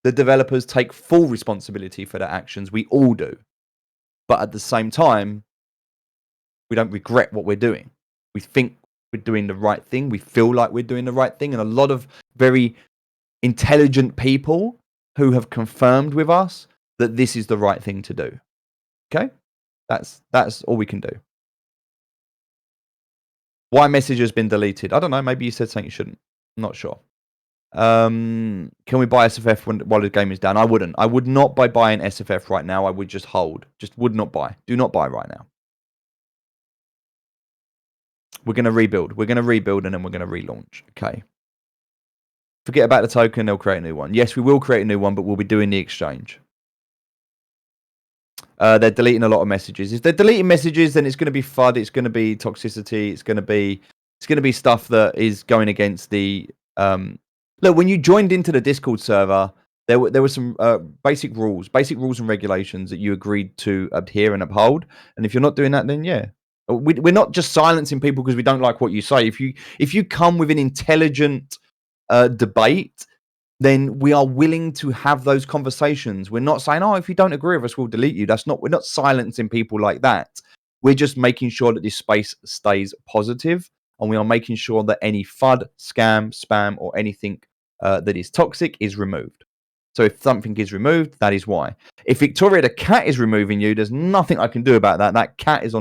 the developers take full responsibility for their actions. We all do. But at the same time, we don't regret what we're doing. We think we're doing the right thing. We feel like we're doing the right thing. And a lot of very intelligent people who have confirmed with us that this is the right thing to do. Okay? That's all we can do. Why message has been deleted? I don't know. Maybe you said something you shouldn't. I'm not sure. Can we buy SFF while the game is down? I wouldn't. I would not by buying SFF right now. I would just hold. Just would not buy. Do not buy right now. We're going to rebuild. We're going to rebuild and then we're going to relaunch. Okay. Forget about the token. They'll create a new one. Yes, we will create a new one, but we'll be doing the exchange. They're deleting a lot of messages. If they're deleting messages, then it's going to be FUD. It's going to be toxicity. It's going to be stuff that is going against the. Look, when you joined into the Discord server, there were some basic rules and regulations that you agreed to adhere and uphold. And if you're not doing that, then yeah. We're not just silencing people because we don't like what you say. If you come with an intelligent debate, then we are willing to have those conversations. We're not saying, oh, if you don't agree with us, we'll delete you. We're not silencing people like that. We're just making sure that this space stays positive, and we are making sure that any FUD, scam, spam, or anything that is toxic is removed. So if something is removed, that is why. If Victoria the cat is removing you, there's nothing I can do about that. That cat is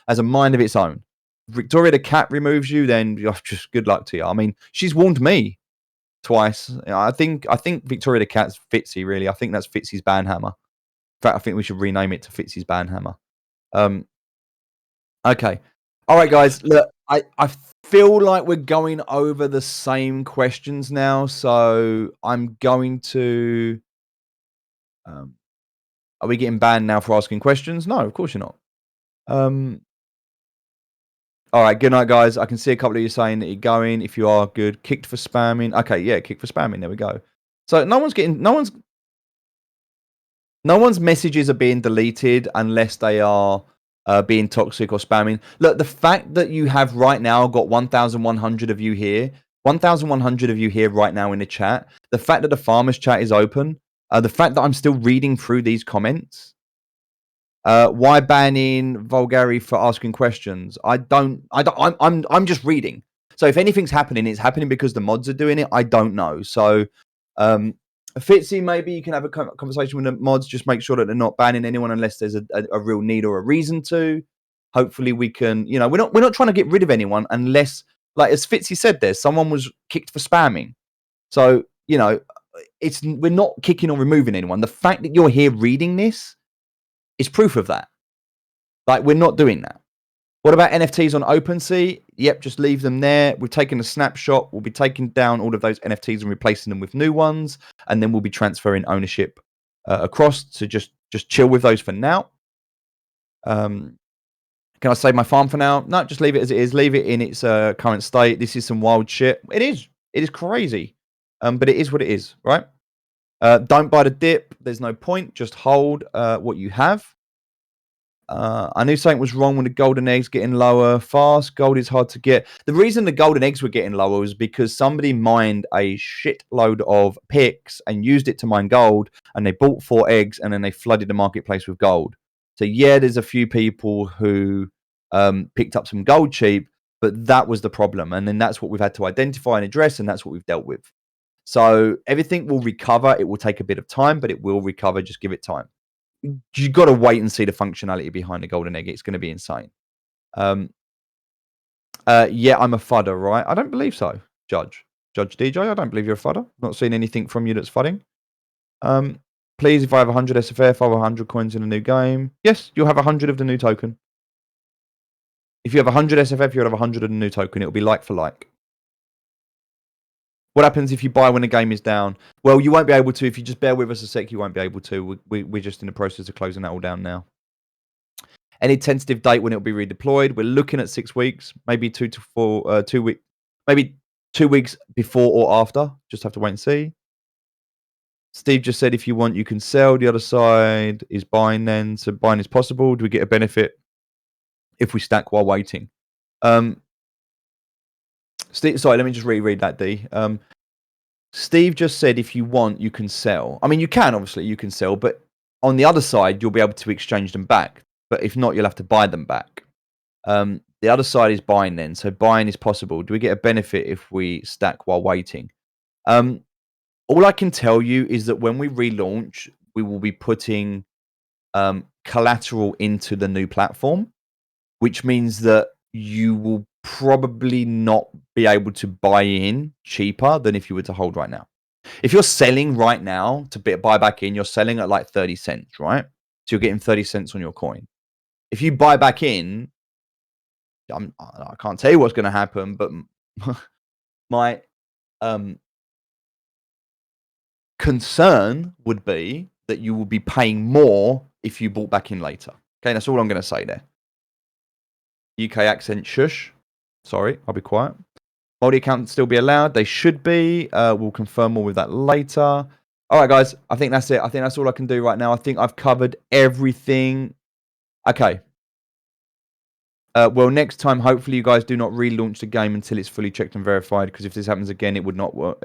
has a mind of its own. If Victoria the cat removes you, then just good luck to you. I mean, she's warned me twice. I think Victoria the cat's Fitzy, really. I think that's Fitzy's banhammer. In fact, I think we should rename it to Fitzy's banhammer. Okay. All right, guys. Look, I feel like we're going over the same questions now, so I'm going to. Are we getting banned now for asking questions? No, of course you're not. All right, good night, guys. I can see a couple of you saying that you're going. If you are, good. Kicked for spamming. Okay, yeah, kicked for spamming. There we go. So no one's messages are being deleted unless they are being toxic or spamming. Look, the fact that you have right now got 1,100 of you here, 1,100 of you here right now in the chat, the fact that the farmers chat is open, the fact that I'm still reading through these comments. Why banning Vulgari for asking questions? I'm just reading. So if anything's happening, it's happening because the mods are doing it. I don't know. So Fitzy, maybe you can have a conversation with the mods. Just make sure that they're not banning anyone unless there's a real need or a reason to. Hopefully we can, we're not trying to get rid of anyone unless, like as Fitzy said, there someone was kicked for spamming. So we're not kicking or removing anyone. The fact that you're here reading this is proof of that. Like, we're not doing that. What about NFTs on OpenSea? Yep, just leave them there. We've taken a snapshot. We'll be taking down all of those NFTs and replacing them with new ones, and then we'll be transferring ownership across. So just chill with those for now. Can I save my farm for now? No, just leave it as it is. Leave it in its current state. This is some wild shit. It is crazy, but it is what it is, right? Don't buy the dip. There's no point. Just hold what you have. I knew something was wrong when the golden eggs getting lower fast. Gold is hard to get. The reason the golden eggs were getting lower was because somebody mined a shitload of picks and used it to mine gold, and they bought 4 eggs and then they flooded the marketplace with gold. So yeah, there's a few people who picked up some gold cheap, but that was the problem. And then that's what we've had to identify and address, and that's what we've dealt with. So everything will recover. It will take a bit of time, but it will recover. Just give it time. You got to wait and see the functionality behind the golden egg. It's going to be insane. Yeah, I'm a fudder, right? I don't believe so, Judge DJ. I don't believe you're a fudder. Not seen anything from you that's fudding. Please, if I have 100 SFF, I'll have 100 coins in a new game. Yes, you'll have 100 of the new token. If you have 100 SFF, you'll have 100 of the new token. It'll be like for like. What happens if you buy when the game is down? Well, you won't be able to. If you just bear with us a sec, you won't be able to. We're just in the process of closing that all down now. Any tentative date when it will be redeployed? We're looking at 6 weeks, maybe 2 to 4, 2 weeks, maybe 2 weeks before or after. Just have to wait and see. Steve just said, if you want, you can sell. The other side is buying then. So buying is possible. Do we get a benefit if we stack while waiting? Steve, sorry, let me just reread that, D. Steve just said, if you want, you can sell. I mean, you can, obviously, you can sell. But on the other side, you'll be able to exchange them back. But if not, you'll have to buy them back. The other side is buying then. So buying is possible. Do we get a benefit if we stack while waiting? All I can tell you is that when we relaunch, we will be putting collateral into the new platform, which means that you will probably not be able to buy in cheaper than if you were to hold right now. If you're selling right now to buy back in, you're selling at like 30 cents, right? So you're getting 30 cents on your coin. If you buy back in, I can't tell you what's going to happen, but my concern would be that you will be paying more if you bought back in later. Okay, that's all I'm going to say there. UK accent, shush. Sorry, I'll be quiet. Multi-account still be allowed. They should be. We'll confirm more with that later. All right, guys. I think that's it. I think that's all I can do right now. I think I've covered everything. Okay. Well, next time, hopefully you guys do not relaunch the game until it's fully checked and verified, because if this happens again, it would not work.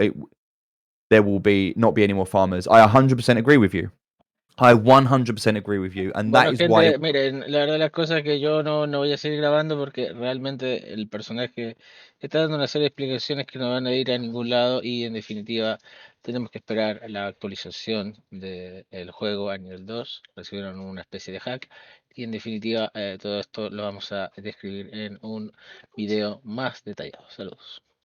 There will not be any more farmers. I 100% agree with you. I 100% agree with you. And Bueno, that is gente, why... miren, la verdad las cosas es que yo no voy a seguir grabando porque realmente el personaje está dando una serie de explicaciones que no van a ir a ningún lado y en definitiva tenemos que esperar a la actualización del juego a nivel 2. Recibieron una especie de hack y en definitiva todo esto lo vamos a describir en un video más detallado. Saludos.